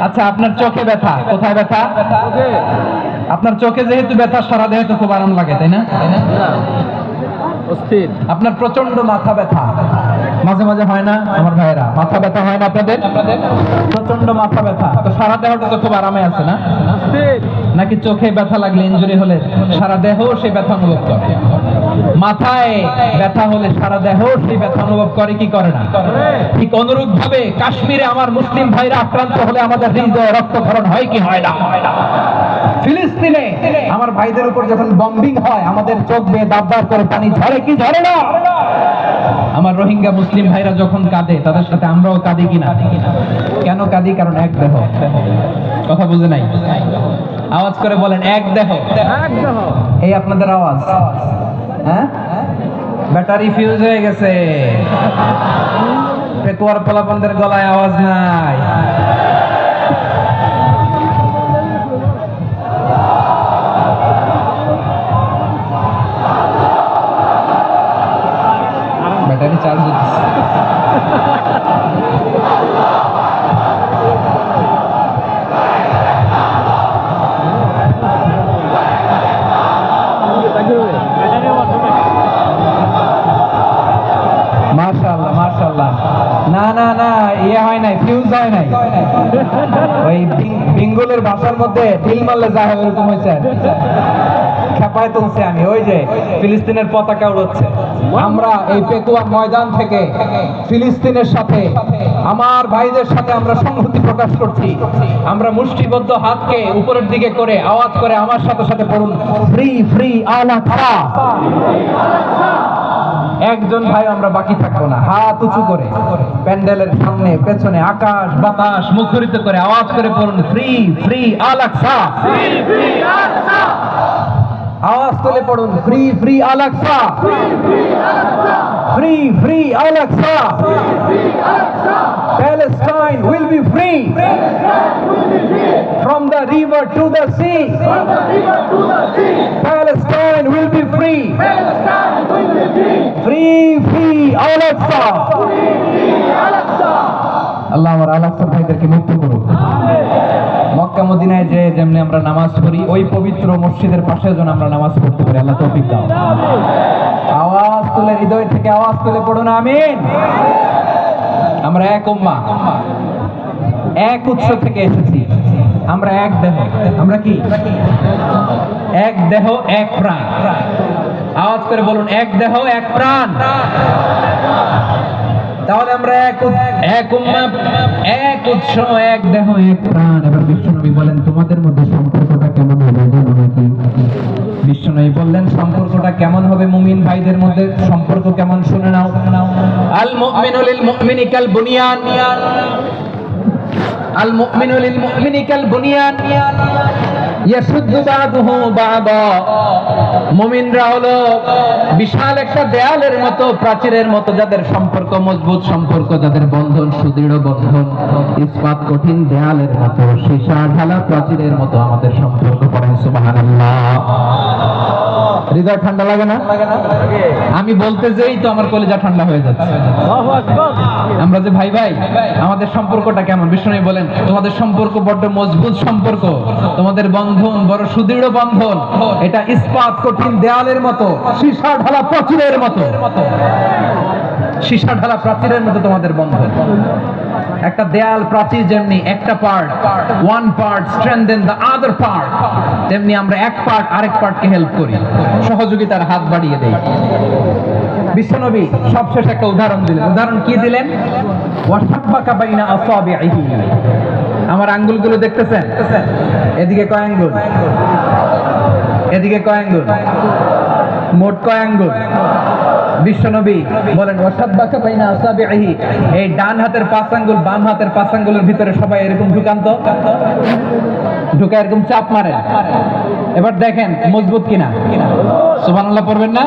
আচ্ছা, আপনার চোখে ব্যথা, কোথায় ব্যথা? আপনার চোখে যেহেতু ব্যথা, সারা দেহে তো খুব আরাম লাগে, তাই না? অস্থির। আপনার প্রচন্ড মাথা ব্যথা মাঝে মাঝে হয় না আমার ভাইয়েরা? মাথা ব্যথা হয় না আপনাদের? প্রচন্ড মাথা ব্যথা, তো সারা দেহটা তো খুব আরামে আছে না? নাকি চোখে ব্যথা লাগলে, ইনজুরি হলে সারা দেহ সেই ব্যথা অনুভব করে? মাথায় ব্যথা হলে সারা দেহ সেই ব্যথা অনুভব করে কি করে না? ঠিক অনুরূপ ভাবে কাশ্মীরে আমার মুসলিম ভাইরা আক্রান্ত হলে আমাদের হৃদয়ে রক্তক্ষরণ হয় কি হয় না? ফিলিস্তিনে আমার ভাইদের উপর যখন বম্বিং হয়, আমাদের চোখ বেয়ে দাব দাব করে পানি ঝরে কি ঝরে না? আমার রোহিঙ্গা মুসলিম ভাইরা যখন কাঁদে, তাদের সাথে আমরাও কাঁদি কিনা? কেন কাঁদি? কারণ এক দেহ। কথা বুঝে নাই? আওয়াজ করে বলেন, এক দেহ। এই আপনাদের আওয়াজ, হ্যাঁ? ব্যাটারি ফিউজ হয়ে গেছে, পেকুয়ার পোলাপানদের গলায় আওয়াজ নাই। ব্যাটারি চার্জ হচ্ছে। মাশাআল্লাহ মাশাআল্লাহ। না না না, ইয়ে হয় নাই, ফিউজ হয় নাই। ওই বেঙ্গলের ভাষার মধ্যে ঢিল মারলে যা হয় ওরকম হয়েছে। খেপায় তুলছে আমি, ওই যে ফিলিস্তিনের পতাকা উড়াচ্ছে। আমরা এই পেকুয়া ময়দান থেকে ফিলিস্তিনের সাথে, আমার ভাইদের সাথে আমরা সংহতি প্রকাশ করছি। আমরা মুষ্টিবদ্ধ হাতকে উপরের দিকে করে আওয়াজ করে আমার সাথে সাথে পড়ুন, ফ্রি ফ্রি আল-আকসা। একজন ভাই আমরা বাকি থাকবো না, হাত উঁচু করে প্যান্ডেলের সামনে পেছনে আকাশ বাতাস মুখরিত করে আওয়াজ করে পড়ুন, ফ্রি ফ্রি আল-আকসা। আওয়াজ তুলে পড়ুন, free free Al Aqsa, free free Al Aqsa. Palestine will be free from the river to the sea. Palestine will be free. Free free Al-Aqsa. আল্লাহ আমার আল-আকসা ভাইদেরকে মুক্ত করুন। মক্কা মদিনায় যে যেমনি আমরা নামাজ পড়ি, ওই পবিত্র মসজিদের পাশে যেন আমরা নামাজ পড়তে পারি। আল্লাহ তৌফিক দাও। আওয়াজ তুলে, হৃদয় থেকে আওয়াজ তুলে পড়ুন, আমিন। আমরা এক উম্মাহ, এক উৎস থেকে এসেছি। আমরা এক দেহ। আমরা কি? এক দেহ এক প্রাণ। আওয়াজ করে বলুন, এক দেহ এক প্রাণ। তাহলে আমরা এক উম্মাহ, এক উৎস, এক দেহ এক প্রাণ। এবার বিশ্বনবী বলেন, তোমাদের মধ্যে সম্পর্কটা কেমন হবে জানো নাকি? বিশ্বনবী বললেন, সম্পর্কটা কেমন হবে মুমিন ভাইদের মধ্যে? সম্পর্ক কেমন শুনে নাও। আল মুমিনু লিল মুমিনি কাল বুনিয়ান, আল মুমিনু লিল মুমিনি কাল বুনিয়ান ইয়াশুদ্দু বাদুহু বাদা। মুমিনরা হলো বিশাল একটা দেয়ালের মতো, প্রাচীরের মতো, যাদের সম্পর্ক মজবুত, সম্পর্ক যাদের বন্ধন সুদৃঢ় বন্ধন, ইস্পাত কঠিন দেয়ালের মতো, সীসা ঢালা প্রাচীরের মতো আমাদের সম্পর্ক। পড়েন সুবহানাল্লাহ। হৃদয় ঠান্ডা লাগে না? আমি বলতে যেই তো আমার কলিজা ঠান্ডা হয়ে যাচ্ছে। আমরা যে ভাই ভাই, আমাদের সম্পর্কটা কেমন? বিষ্ণু বলেন, তোমাদের সম্পর্ক বড্ড মজবুত সম্পর্ক, তোমাদের বন্ধন বড় সুদৃঢ় বন্ধন, এটা ইস্পাত কঠিন দেয়ালের মতো, সীসা ঢালা প্রাচীরের মতো। সীসা ঢালা প্রাচীরের মতো তোমাদের বন্ধন। একটা দেয়াল প্রাচীর যেমনি একটা part, one part strengthen the other part, তেমনি আমরা এক পার্ট আরেক পার্টকে হেল্প করি, সহযোগিতার হাত বাড়িয়ে দেই। বিশ্বনবী সবশেষ একটা উদাহরণ দিলেন। উদাহরণ কি দিলেন? ওয়াসাব্বাকা বাইনা আসাবিহি। আমার আঙ্গুলগুলো দেখতেছেন? এদিকে কয় আঙ্গুল? এদিকে কয় আঙ্গুল? মোট কয় আঙ্গুল? বিশ্বনবী বলেন, ওয়াসাব্বাকা বাইনা আসাবিহি। এই ডান হাতের 5 আঙ্গুল বাম হাতের 5 আঙ্গুলের ভিতরে সবাই এরকম ঢুকান্ত, ঢুকা এরকম চাপ মারেন। এবার দেখেন মজবুত কিনা। সুবহানাল্লাহ পড়বেন না?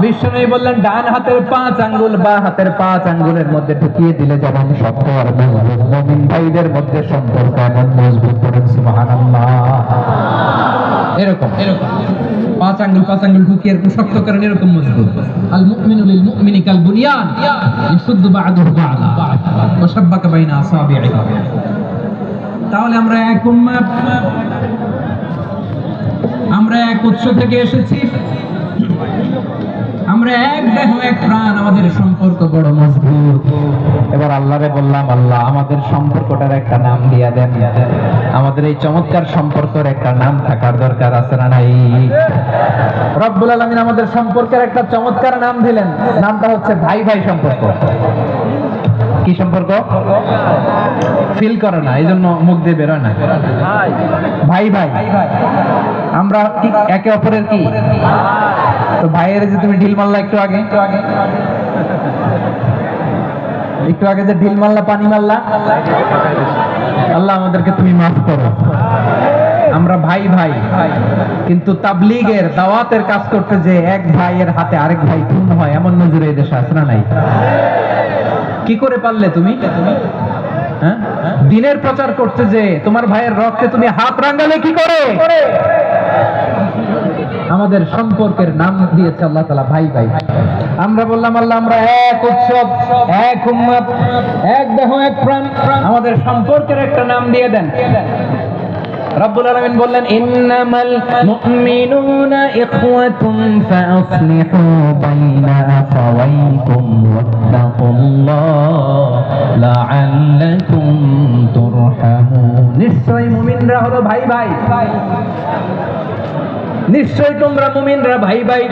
বিশ্বনবী বললেন, ডান হাতের 5 আঙ্গুল বা হাতের 5 আঙ্গুলের মধ্যে ঢুকিয়ে দিলে যেমন শক্ত আর মজবুত, মুমিন ভাইদের মধ্যে সম্পর্ক এমন মজবুত। পড়েন সুবহানাল্লাহ। এরকম এরকম পাঁচ আঙ্গুল ঢুকিয়ে এরকম শক্ত করেন, এরকম মজবুত। আল মুমিনু লিল মুমিনি কাল বুনিয়ান ইয়াশুদ্দু বা'দুহু বা'দা ওয়া শাব্বাকা বাইনা আসাবিহি। তাহলে আমরা এক উম্মাহ, আমরা এক উৎস থেকে এসেছি, আমরা এক দেহ এক প্রাণ, আমাদের সম্পর্ক বড় মজবুত। এবার আল্লাহরে বললাম, আল্লাহ আমাদের সম্পর্কটার একটা নাম দিয়া দেন, আমাদের এই চমৎকার সম্পর্কের একটা নাম থাকার দরকার আছে না নাই? রব্বুল আলামিন আমাদের সম্পর্কের একটা চমৎকার নাম দিলেন, নামটা হচ্ছে ভাই ভাই সম্পর্ক। কি সম্পর্ক? ফিল করে না, এই জন্য মুখ দিয়ে বেরোয় না। ভাই ভাই, আমরা কি একে অপরের কি? তো ভাইয়ের যে তুমি ঢিল মারলা একটু আগে যে ঢিল মারলা, পানি মারলা, আল্লাহ আমাদেরকে তুমি মাফ করো। আমরা ভাই ভাই, কিন্তু তাবলীগের দাওয়াতের কাজ করতে যে এক ভাইয়ের হাতে আরেক ভাই খুন হয়, এমন নজরে এই দেশে আছে না নাই? কি করে পারলে তুমি? হ্যাঁ, দিনের প্রচার করতে যে তোমার ভাইয়ের রক্তে তুমি হাত রাঙালে কি করে? আমাদের সম্পর্কের নাম দিয়েছে আল্লাহ তাআলা ভাই ভাই। আমরা বললাম, আল্লাহ আমরা এক উৎসব, এক উম্মত, এক দেহ এক প্রাণ, আমাদের সম্পর্কের একটা নাম দিয়ে দেন। রব্বুল আলামিন বললেন, ইন্নামাল মুমিনুনা ইখওয়াতুন ফাআসলিহু বাইনা আখাওয়াইকুম ওয়াত্তাকুল্লাহ লাআল্লাকুম তুরহামুন। নিশ্চয়ই মুমিনরা হলো ভাই ভাই, নিশ্চয় তোমরা মুমিনরা ভাই ভাই,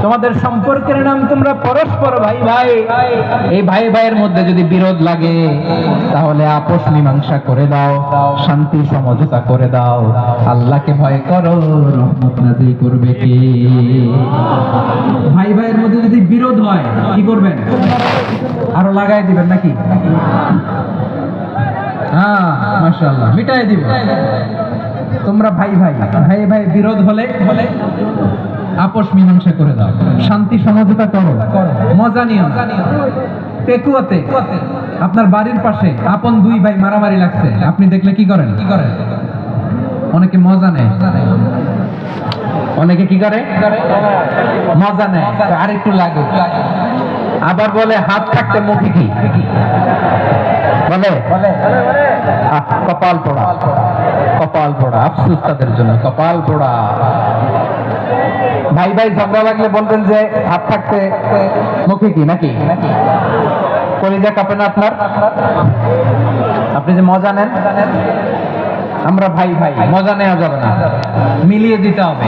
তোমাদের সম্পর্কের নাম তোমরা পরস্পর ভাই ভাই। এই ভাই ভাইয়ের মধ্যে যদি বিরোধ লাগে তাহলে আপোষ মীমাংসা করে দাও, শান্তি সমঝোতা করে দাও। আল্লাহকে ভয় করো, রহমত নাযিল করবে কে? ভাই ভাইয়ের মধ্যে যদি বিরোধ হয় কি করবেন? আরো লাগাই দিবেন নাকি? হ্যাঁ, মাশাআল্লাহ, মিটাই দিবেন। তোমরা ভাই ভাই, ভাই ভাই বিরোধ হলে আপোষ মীমাংসা করে দাও, শান্তি সমঝোতা করো, মজা নিও। পেকুয়াতে আপনার বাড়ির পাশে আপন দুই ভাই মারামারি লাগছে, আপনি দেখলে কি করেন? অনেকে মজা নেয়, অনেকে কি করে? মজা নেয়, আর একটু লাগে। আবার বলে হাত থাকতে মুখে কি বলে? কপাল পোড়া, কপাল পোড়া। আফসোস তাদের জন্য, কপাল পোড়া। ভাই ভাই ঝগড়া লাগলে বলবেন যে হাত থাকতে মুখে কি, নাকি? কলিজা কাঁপে না আপনার? আপনি যে মজা নেন, আমরা ভাই ভাই, মজা নেওয়া যাবে না, মিলিয়ে দিতে হবে।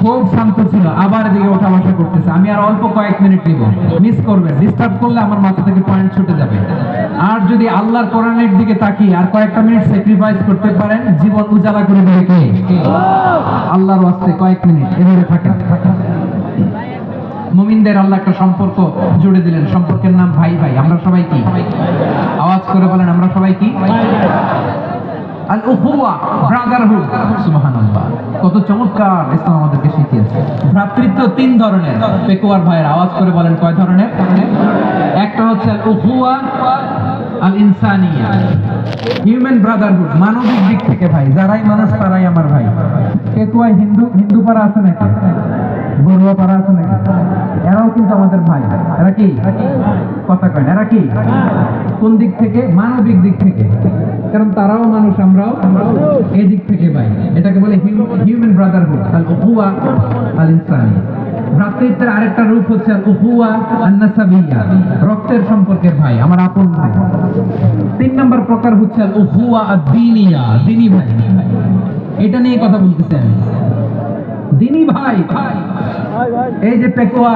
খুব শান্ত ছিল, আবার দিকে ওঠা বসা করতেছে। আমি আর অল্প কয়েক মিনিট নিব, মিস করবেন। ডিস্টার্ব করলে আমার মাথা থেকে পয়েন্ট ছুটে যাবে। আর যদি আল্লাহর কোরআনের দিকে তাকিয়ে আর কয়েকটা মিনিট স্যাক্রিফাইস করতে পারেন, জীবন উজালা করে দেবে কে? আল্লাহর ওয়াস্তে কয়েক মিনিট এভাবে থাকেন। মুমিনদের আল্লাহ একটা সম্পর্ক জুড়ে দিলেন, সম্পর্কের নাম ভাই ভাই। আমরা সবাই কি? আওয়াজ করে বলেন, আমরা সবাই কি? আল উখুওয়া, ব্রাদারহুড। সুবহানাল্লাহ, কত চমৎকার ইসলাম আমাদেরকে শিখিয়েছে। ভ্রাতৃত্ব তিন ধরনের। পেকুয়ার ভাইয়ের আওয়াজ করে বলেন, কয় ধরনের? একটা হচ্ছে আল উখুওয়া আল ইনসানিয়া, হিউম্যান ব্রাদারহুড, মানবিক দিক থেকে ভাই। যারাই মানুষ তারাই আমার ভাই। পেকুয়ায় হিন্দু পাড়া আছে নাকি? বড়ুয়া পাড়া আছে নাকি? এরাও কিন্তু আমাদের ভাই। এরা কি? কথা কয় না, এরা কি? কোন দিক থেকে? মানবিক দিক থেকে। কারণ তারাও মানুষ, আমরাও এই দিক থেকে ভাই। এটাকে বলে হিউম্যান ব্রাদারহুড, আল উখুওয়া আল ইনসানিয়া। ভ্রাতৃত্বের আরেকটা রূপ হচ্ছে আল উখুওয়া আন নাসাবিয়্যা, রক্তের সম্পর্কের ভাই, আমার আপন ভাই। তিন নম্বর প্রকার হচ্ছে আল উখুওয়া আদ-দীনিয়া, দ্বীনি ভাই। এটা নিয়ে কথা বলতেছি আমি, দ্বীনি ভাই। এই যে পেকুয়া,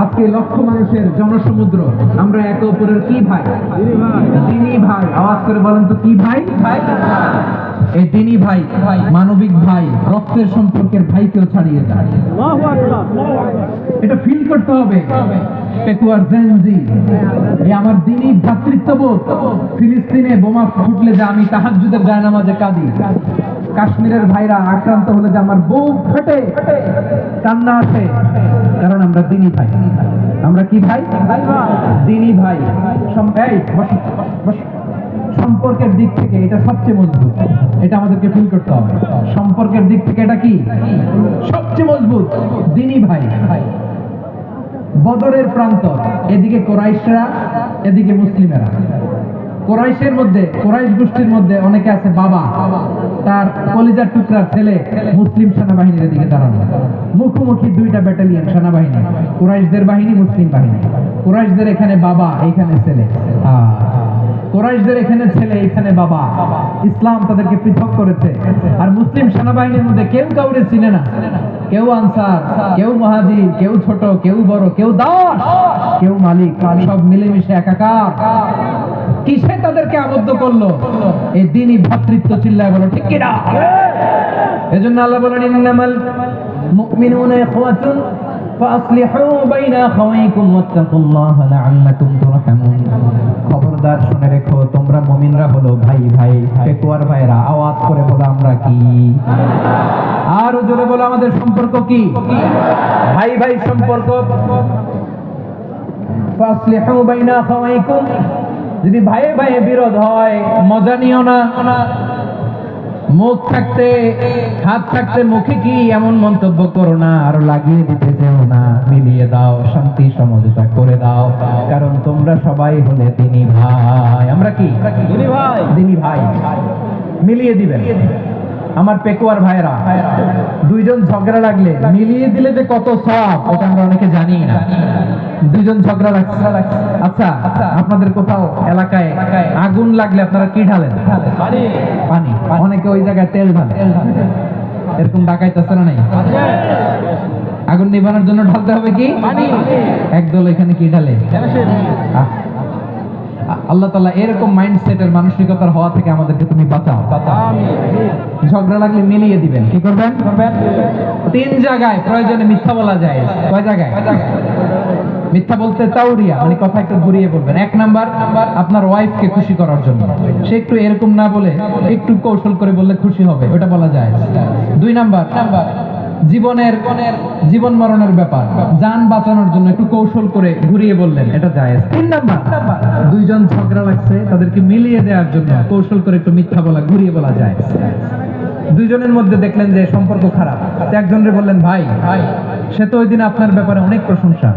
আজকে লক্ষ মানুষের জনসমুদ্র, আমরা একে অপরের কি ভাই? দ্বীনি ভাই। আওয়াজ করে বলেন তো, কি ভাই? এই দ্বীনি ভাই, মানবিক ভাই, রক্তের সম্পর্কের ভাইকেও ছাড়িয়ে যায়। এটা ফিল করতে হবে। পেকুয়ার জেনজি, এই আমার দ্বীনি ভ্রাতৃত্ববোধ। ফিলিস্তিনে বোমা ফুটলে যে আমি তাহাজ্জুদের জায়নামাজে কাঁদি, কাশ্মীরের ভাইরা আক্রান্ত হলে যে আমার বুক ফেটে কান্না আসে, কারণ আমরা দ্বীনি ভাই। আমরা কি ভাই? দ্বীনি ভাই। সম্পর্কের দিক থেকে এটা সবচেয়ে মজবুত, এটা আমাদেরকে ফিল করতে হবে। সম্পর্কের দিক থেকে এটা কি সবচেয়ে মজবুত? দিনী ভাই, বদরের প্রান্ত, এদিকে কোরাইশরা, এদিকে মুসলিমেরা। কোরাইশের মধ্যে, কোরাইশ গোষ্ঠীর মধ্যে অনেকে আছে বাবা, তার কলিজার টুকরার ছেলে মুসলিম সেনাবাহিনীর এদিকে দাঁড়ানো, মুখোমুখি দুইটা ব্যাটালিয়ন সেনাবাহিনী, কোরাইশদের বাহিনী, মুসলিম বাহিনী। কোরাইশদের এখানে বাবা, এইখানে ছেলে। কোরাইশদের এখানে ছেলে, এখানে বাবা। ইসলাম তাদেরকে পৃথক করেছে। আর মুসলিম সেনাবাহিনীর মধ্যে কেউ কাউরে চিনে না, কেউ আনসার, কেউ মুহাজির, কেউ ছোট, কেউ বড়, কেউ দাস, কেউ মালিক, সব মিলেমিশে একাকার। কিসে তাদেরকে আবদ্ধ করলো? এই দ্বীনি ভ্রাতৃত্ব। চিল্লায় বলো ঠিক কিনা? এজন্য আল্লাহ বলেন, ইন্নামাল মুমিনুনা ইখওয়াতুন ফাসলিহু বাইনা আখাওয়াইকুম ওয়াত্তাকুল্লাহা লাআল্লাকুম তুরহামুন। খবরদার শুনে রেখো, তোমরা মুমিনরা হলো ভাই ভাই। পেকুয়ার ভাইরা আওয়াজ করে বলো আমরা কি? আর জোরে বলো আমাদের সম্পর্ক কি? ভাই ভাই সম্পর্ক। ফাসলিহু বাইনা আখাওয়াইকুম। যদি ভাইয়ে ভাইয়ে বিরোধ হয়, মজা নিও না। মুখ থাকতে, হাত থাকতে মুখে কি এমন মন্তব্য করো না, আর লাগিয়ে দিতে যেও না। মিলিয়ে দাও, শান্তি সমঝোতা করে দাও, কারণ তোমরা সবাই হলে দিনী ভাই। আমরা কি? দিনী ভাই। মিলিয়ে দিবেন। আমার পেকুয়ার ভাইরা, দুইজন ঝগড়া লাগলে মিলিয়ে দিলে যে কত সওয়াব, এটা আমরা অনেকে জানি না। দুইজন ঝগড়া লাগছে, আচ্ছা আপনাদের কোথাও এলাকায় আগুন লাগলে আপনারা কি ঢালেন? পানি। অনেকে ওই জায়গায় তেল ঢালে। এরকম ডাকাইতেছে না? নাই। আগুন নিভানোর জন্য ঢালতে হবে কি? পানি। একদল এখানে কি ঢালে? আল্লাহ তাআলা এরকম মাইন্ডসেটের, মানসিকতার হওয়া থেকে আমাদেরকে তুমি বাঁচাও। ঝগড়া লাগলে মিলিয়ে দিবেন। কি করবেন? তিন জায়গায় প্রয়োজনে মিথ্যা বলা যায়। কয় জায়গায়? মিথ্যা বলতে তাওরিয়া, মানে কথা একটু ঘুরিয়ে বলবেন। এক নাম্বার, আপনার ওয়াইফকে খুশি করার জন্য। সে একটু এরকম না বলে একটু কৌশল করে বললে খুশি হবে, ওটা বলা যায়। দুই নাম্বার, জীবন মরণের ব্যাপার, জান বাঁচানোর জন্য একটু কৌশল করে ঘুরিয়ে বললেন, এটা জায়েজ। তিন নাম্বার, দুইজন ঝগড়া লাগছে, তাদেরকে মিলিয়ে দেওয়ার জন্য কৌশল করে একটু মিথ্যা বলা, ঘুরিয়ে বলা যায়। দুইজনের মধ্যে দেখলেন যে সম্পর্ক খারাপ, একজনরে বললেন, ভাই সে তো ওই দিন আপনার ব্যাপারে অনেক প্রশংসা।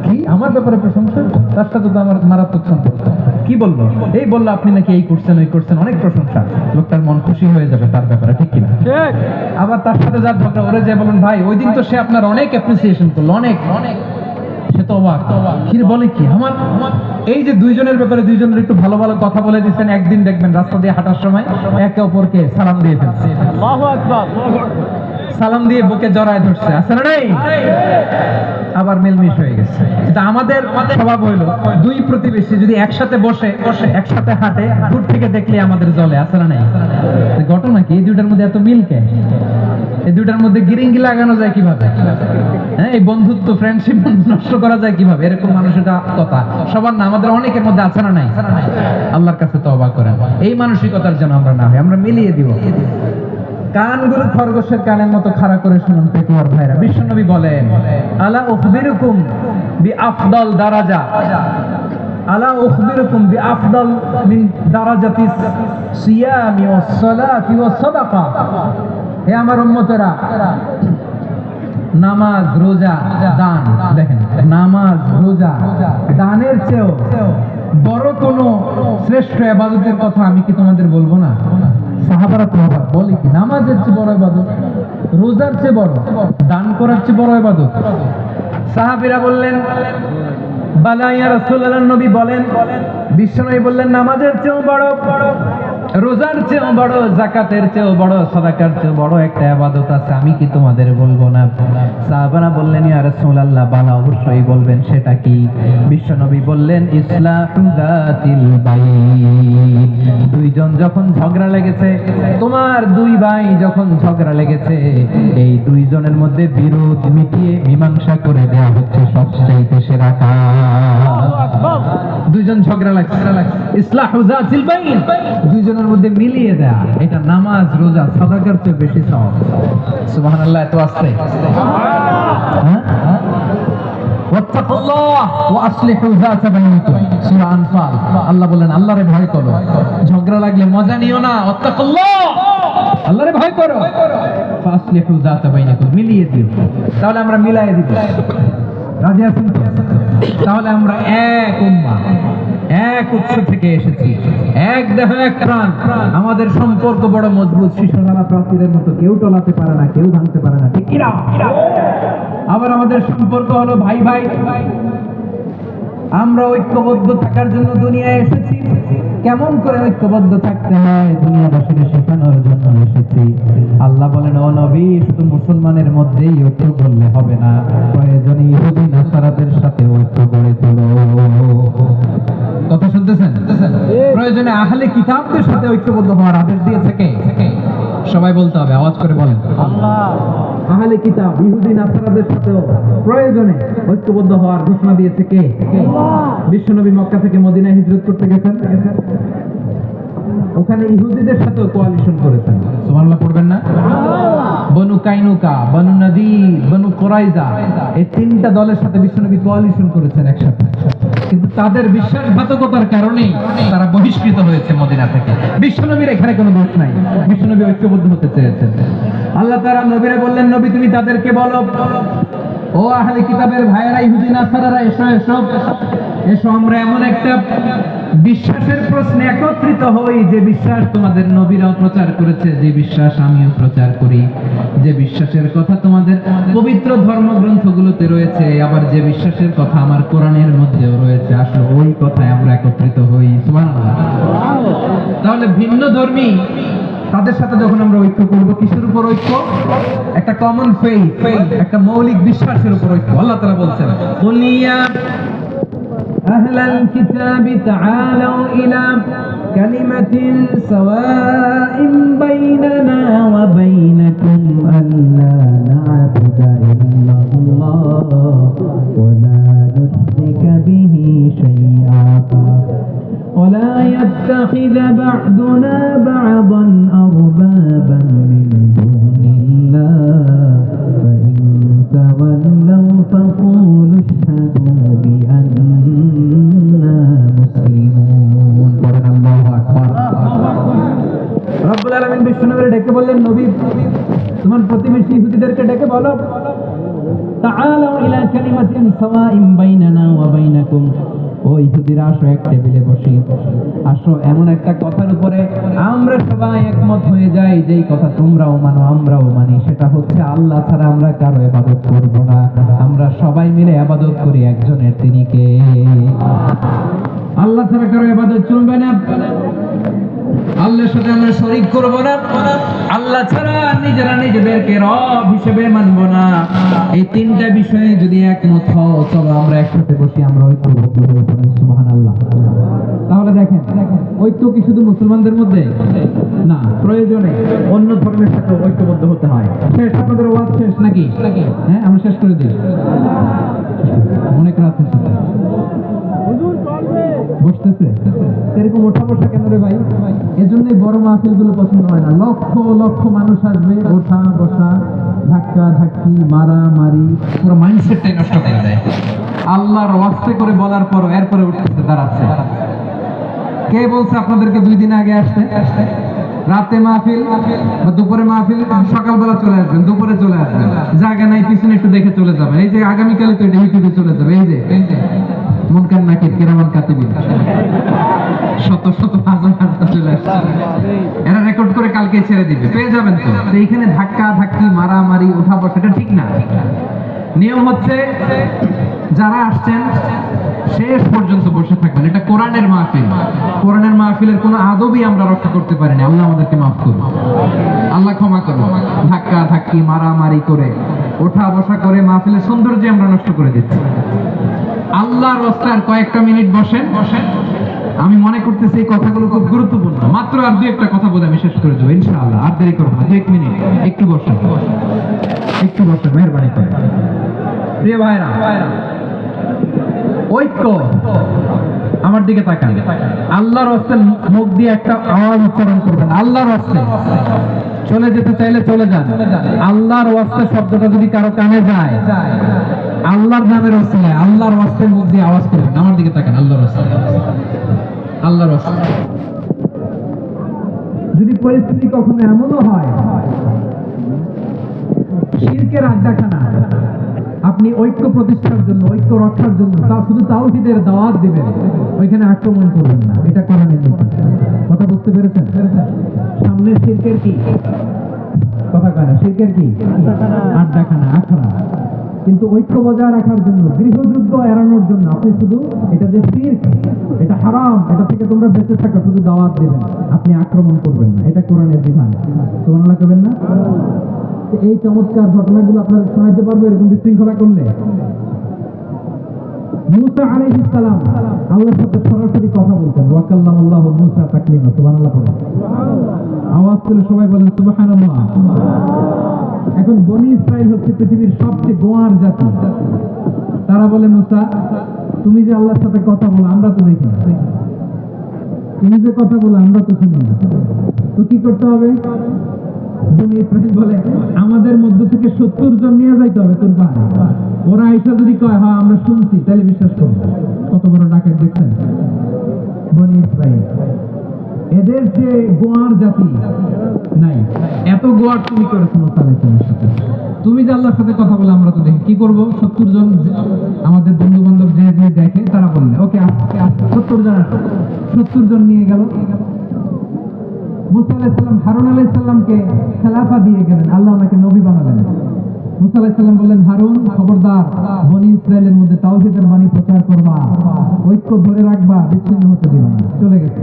কি আমার ব্যাপারে প্রশংসা? তার সাথে তো আমার মারাত্মক সম্পর্ক। কি বললো? এই বললো আপনি নাকি এই করছেন, ওই করছেন, অনেক প্রশংসা। লোকটার মন খুশি হয়ে যাবে তার ব্যাপারে, ঠিক কিনা? আবার তার সাথে যার ঝগড়া, ওরে যে বলেন, ভাই ওই দিন তো সে আপনার অনেক অ্যাপ্রিসিয়েশন করলো, অনেক। সে তো অবাক, কি বলে কি আমার। এই যে দুইজনের ব্যাপারে দুইজনের একটু ভালো ভালো কথা বলে দিচ্ছেন, একদিন দেখবেন রাস্তা দিয়ে হাঁটার সময় একে অপরকে সালাম দিয়ে ফেলছে। আল্লাহু আকবার। সালাম দিয়ে বুকে জড়ায় ধরছে, আছে না নাই? আবার মেলমিশ হয়ে গেছে। এটা আমাদের স্বভাব হইলো, দুই প্রতিবেশী যদি একসাথে বসে একসাথে হাঁটে, দূর থেকে দেখলে আমাদের জ্বলে, আছে না নাই? ঘটনা কি? এই দুইটার মধ্যে এত মিল কেন? এই দুইটার মধ্যে গিরিঙ্গি লাগানো যায় কিভাবে? হ্যাঁ, এই বন্ধুত্ব, ফ্রেন্ডশিপ নষ্ট করা যায় কিভাবে? এরকম মানুষের কথা সবার না, আমাদের অনেকের মধ্যে আছে না নাই? আল্লাহর কাছে তওবা করেন, এই মানসিকতার যেন আমরা না হই, আমরা মিলিয়ে দিব। কানগুলো খরগোশের কানের মতো খাড়া করে শুনুন পেকুয়ার ভাইরা। বিশ্বনবী বলেন, আলা উখবিরুকুম বিআফদাল দারাজা, আলা উখবিরুকুম বিআফদাল মিন দারাজাতিস সিয়ামি ওয়াস সালাতি ওয়াস সাদাকা। হে আমার উম্মতেরা, নামাজ, রোজা, দান, দেখেন নামাজ, রোজা, দানের চেয়েও বড় কোন শ্রেষ্ঠ ইবাদতের কথা আমি কি তোমাদের বলবো না? সাহাবারা তো বলে কি, নামাজের চেয়ে বড় ইবাদত, রোজার চেয়ে বড়, দান করার চেয়ে বড় ইবাদত। সাহাবীরা বললেন, বালা ইয়া রাসূলুল্লাহ। নবী বলেন, বিশ্বনবী বললেন, নামাজের চেয়েও বড়, রোজার চেয়েও বড়, যাকাতের চেয়েও বড়, সাদাকার চেয়েও বড় একটা ইবাদত আছে, আমি কি তোমাদের বলবো না? সাহাবারা বললেন, ইয়া রাসূলুল্লাহ, বালা অবশ্যই বলবেন, সেটা কি? বিশ্বনবী বললেন, ইসলাহু যাতিল বাইন। দুইজন যখন ঝগড়া লেগেছে, তোমার দুই ভাই যখন ঝগড়া লেগেছে, এই দুইজনের মধ্যে বিরোধ মিটিয়ে মীমাংসা করে দেয়া হচ্ছে সবচেয়ে সেরা কাজ। দুইজন ঝগড়া লাগছে, ইসলাহু যাতিল বাইন, দুইজনের মধ্যে মিলিয়ে দেয়া, এটা নামাজ, রোজা, সাদাকার চেয়ে বেশি সওয়াব। সুবহানাল্লাহ। এত আস্তে, ওয়াত্তাকুল্লাহ ওয়া আসলিহু যাতা বাইনিকুম। সূরা আনফাল। আল্লাহ বলেন আল্লাহরে ভয় করো, ঝগড়া লাগলে মজা নিও না, ওয়াত্তাকুল্লাহ আল্লাহরে ভয় করো, ফাসলিহু যাতা বাইনিকুম, মিলিয়ে দিও। তাহলে আমরা মিলায়ে দিব, রাজি আছেন তো? তাহলে আমরা এক উম্মাহ, এক উৎস থেকে এসেছি, এক দেহ এক প্রাণ। আমাদের সম্পর্ক বড় মজবুত, শিশুরা প্রাচীরের মতো, কেউ টলাতে পারে না, কেউ ভাঙতে পারে না, ঠিক কি না? আবার আমাদের সম্পর্ক হলো ভাই ভাই। আমরা ঐক্যবদ্ধ থাকার জন্য দুনিয়ায় এসেছি। কেমন করে ঐক্যবদ্ধ থাকতে হয় দুনিয়াবাসীকে শেখানোর জন্য এসেছি। আল্লাহ বলেন, ও নবী, শুধু মুসলমানের মধ্যেই ঐক্য করলে হবে না, প্রয়োজনে ইহুদি নাসারাদের সাথে ঐক্য গড়ে তোলো। কথা শুনতেছেন? প্রয়োজনে আহলে কিতাবদের সাথে ঐক্যবদ্ধ হওয়ার আদেশ দিয়েছে কে? সবাই বলতে হবে, আওয়াজ করে বলেন আল্লাহ। আহলে কিতাব ইহুদি নাসারাদের সাথে প্রয়োজনে ঐক্যবদ্ধ হওয়ার ঘোষণা দিয়েছে কে? বিশ্বনবী মক্কা থেকে মদিনায় হিজরত করতে গেছেন, ওখানে ইহুদিদের সাথে কোয়ালিশন করেছেন। সুবহানাল্লাহ পড়বেন না? বনু কাইনুকা, বনু নদীর, বনু কুরাইজা, এই তিনটা দলের সাথে বিশ্বনবী কোয়ালিশন করেছেন একসাথে। কিন্তু তাদের বিশ্বাসঘাতকতার কারণেই তারা বহিষ্কৃত হয়েছে মদিনা থেকে। বিশ্বনবীর এখানে কোনো দোষ নাই, বিশ্বনবী ঐক্যবদ্ধ হতে চেয়েছেন। আল্লাহ তাআলা নবীরে বললেন, নবী তুমি তাদেরকে বলো, ও আহলে কিতাবের ভাইয়েরা, ইহুদি নাসারারা, এসো এসো এসো, আমরা এমন একটা বিশ্বাসের প্রশ্নে একত্রিত হই যে বিশ্বাস তোমাদের নবীরাও প্রচার করেছে, যে বিশ্বাস আমিও প্রচার করি, যে বিশ্বাসের কথা তোমাদের পবিত্র ধর্মগ্রন্থগুলোতে রয়েছে, আবার যে বিশ্বাসের কথা আমার কোরআনের মধ্যেও রয়েছে, আসলে ওই কথায় আমরা একত্রিত হই। সুবহানাল্লাহ। তাহলে ভিন্ন ধর্মী তাদের সাথে যখন আমরা ঐক্য করব, কিসের উপর ঐক্য? একটা কমন ফেইথ, একটা মৌলিক বিশ্বাসের উপর ঐক্য। আল্লাহ তাআলা বলছেন, কুলিয়া আহলাল কিতাবি তাআলাউ ইলা কালিমাতিন সাওয়াইন বাইনানা ওয়া বাইনাকুম আল্লা না'বুদা ইল্লাল্লাহ ওয়া লা নুশরিকা বিহি শাইআ ولا يتخذ بعضنا بعضا أربابا من دون الله فإن تولوا فقولوا اشهدوا بأننا مسلمون. الله أكبر. রব্বুল আলামিন বিশ্বনবীকে ডেকে বললেন, নবী তোমার প্রতিবেশী ইহুদিদেরকে ডেকে বলো, তাআলাউ ইলা কালিমাতিন সাওয়াইন বাইনানা ওয়া বাইনাকুম, ও ইহুদিরা আসো, এক টেবিলে বসি, আসো এমন একটা কথার উপরে আমরা সবাই একমত হয়ে যাই, যেই কথা তোমরাও মানো আমরাও মানি, সেটা হচ্ছে আল্লাহ ছাড়া আমরা কারো ইবাদত করব না, আমরা সবাই মিলে ইবাদত করি একজনের, তিনি কে? আল্লাহ ছাড়া কারো ইবাদত চলবে না, আল্লাহর সাথে আমরা শরীক করব না, আল্লাহ ছাড়া নিজেরা নিজেদেরকে রব হিসেবে মানব না। এই তিনটা বিষয়ে যদি একমত হও, তবে আমরা একসাথে বসি, আমরা ঐক্যবদ্ধ হয়ে পড়ি। সুবহানাল্লাহ। তাহলে দেখেন, ঐক্য কি শুধু মুসলমানদের মধ্যে না, প্রয়োজনে অন্য ধর্মের সাথে ঐক্যবদ্ধ হতে হয়। শেষ, আপনাদের ওয়াজ শেষ নাকি? হ্যাঁ, আমরা শেষ করে দিই, অনেক রাত হয়েছে, বসতেছে এরকম ওঠা বসা কেন রে ভাই? এজন্যই বড় মাহফিল গুলো পছন্দ হয় না। লক্ষ লক্ষ মানুষ আসবে, ওঠা বসা, ধাক্কা ধাক্কি, মারামারি, পুরো মাইন্ডসেটটাই নষ্ট করে দেয়। আল্লাহর ওয়াস্তে করে বলার পর এরপরে উঠতেছে, দাঁড়াচ্ছে। কে বলছে আপনাদেরকে 2 দিন আগে আসতে? রাতে মাহফিল বা দুপুরে মাহফিল, সকালবেলা চলে আসবেন, দুপুরে চলে আসবেন, জায়গা নাই পিছনে একটু দেখে চলে যাবেন। এই যে আগামীকালে তো এটা ইউটিউবে চলে যাবে, এই যে মুনকার নাকির কিরামান কাতিবিন, শত শত হাজার হাজার চলে আসছে, এরা রেকর্ড করে কালকে ছেড়ে দিবে, পেয়ে যাবেন তো। এইখানে ধাক্কা ধাক্কি, মারামারি, ওঠা বসা, এটা ঠিক না। নিয়ম হচ্ছে যারা আসছেন শেষ পর্যন্ত বসে থাকবেন। এটা কোরআনের মাহফিল, কোরআনের মাহফিলের কোনো আদবই আমরা রক্ষা করতে পারি না। আল্লাহ আমাদেরকে মাফ করুন, আল্লাহ ক্ষমা করুন। ধাক্কা ধাক্কি, মারামারি করে, ওঠা বসা করে মাহফিলের সৌন্দর্য আমরা নষ্ট করে দিচ্ছি। আল্লাহর রাস্তায় কয়েকটা মিনিট বসেন। আমি মনে করতেছি এই কথাগুলো খুব গুরুত্বপূর্ণ। মাত্র আর 2-1টা কথা বলে আমি শেষ করে দেবো ইনশাআল্লাহ, আর দেরি করবো না। 2-1 মিনিট একটু বসেন, একটু বসেন, মেহরবানি করে। প্রিয় ভাইরা, ঐক্য, আমার দিকে তাকান। আল্লাহর রাস্তায় মুখ দিয়ে একটা আওয়াজ উচ্চারণ করবেন, আল্লাহর রাস্তায়। চলে যেতে চাইলে চলে যান। আল্লাহর রাস্তায় শব্দটা যদি কারো কানে যায়, আল্লাহর নামের ওসিলায়, আল্লাহর ওয়াস্তের মুখ দিয়ে আওয়াজ করবেন, আমার দিকে তাকান, আল্লাহর ওসিলায়, আল্লাহর ওসিলায়। যদি পরিস্থিতি কখনো এমনও হয় শিরকের আড্ডাখানা, আপনি ঐক্য প্রতিষ্ঠার জন্য, ঐক্য রক্ষার জন্য শুধু তাওহীদের দাওয়াত দিবেন, ওইখানে আক্রমণ করবেন না, এটা কোরআনের নীতি। কথা বুঝতে পেরেছেন? সামনে শিরকের কি কথা কয় না, শিরকের কি আড্ডাখানা, আখড়া। কিন্তু ঐক্য বজায় রাখার জন্য, গৃহযুদ্ধ এড়ানোর জন্য আপনি শুধু এটা যে শিরক, এটা হারাম, এটা থেকে তোমরা বেঁচে থাকা, শুধু দাওয়াত দিবেন, আপনি আক্রমণ করবেন না, এটা কোরআনের বিধান। সুবহানাল্লাহ কইবেন না? এই চমৎকার ঘটনাগুলো আপনারা শোনাইতে পারবো এরকম বিশৃঙ্খলা করলে। মূসা আলাইহিস সালাম আল্লাহর সাথে সরাসরি কথা বলতেন, ওয়া কাল্লামাল্লাহু মূসা তাকলিমা। সুবহানাল্লাহ পড়ুন, আওয়াজ করে সবাই বলেন সুবহানাল্লাহ। এখন বনি ইসরাইল হচ্ছে পৃথিবীর সবচেয়ে গোয়ার জাতি। তারা বলে, মূসা তুমি যে আল্লাহর সাথে কথা বলো আমরা তো দেখি না, তুমি যে কথা বলো আমরা তো শুনি না, তো কি করতে হবে? বনি ইসরাইল বলে, আমাদের মধ্য থেকে 70 জন নিয়ে যাইতে হবে তোর পাহাড়ে। ওরা আইসা যদি কয় হ্যাঁ আমরা শুনছি, তাহলে বিশ্বাস করবো। কত বড় ডাকাত দেখছেন বনি ইসরাইল। এদের যে গোয়ার জাতি নাই, এত গোয়ার তুমি করেছো মুসা আলাইহিস সালামের সাথে। তুমি যে আল্লাহর সাথে কথা বলে আমরা তো দেখি, কি করবো? 70 জন আমাদের বন্ধু বান্ধব যে দেখে তারা বললে ওকে 70 জন, 70 জন নিয়ে গেল। মুসা আলাইহিস সালাম হারুন আলাইহিস সালামকে খেলাফা দিয়ে গেলেন, আল্লাহ ওনাকে নবী বানালেন। মুসা আলাইহিস সালাম বললেন, হারুন খবরদার, বনি ইসরাইলের মধ্যে তাওহীদের বাণী প্রচার করবা, ঐক্য ধরে রাখবা, বিচ্ছিন্ন হতে দিবা না। চলে গেছে।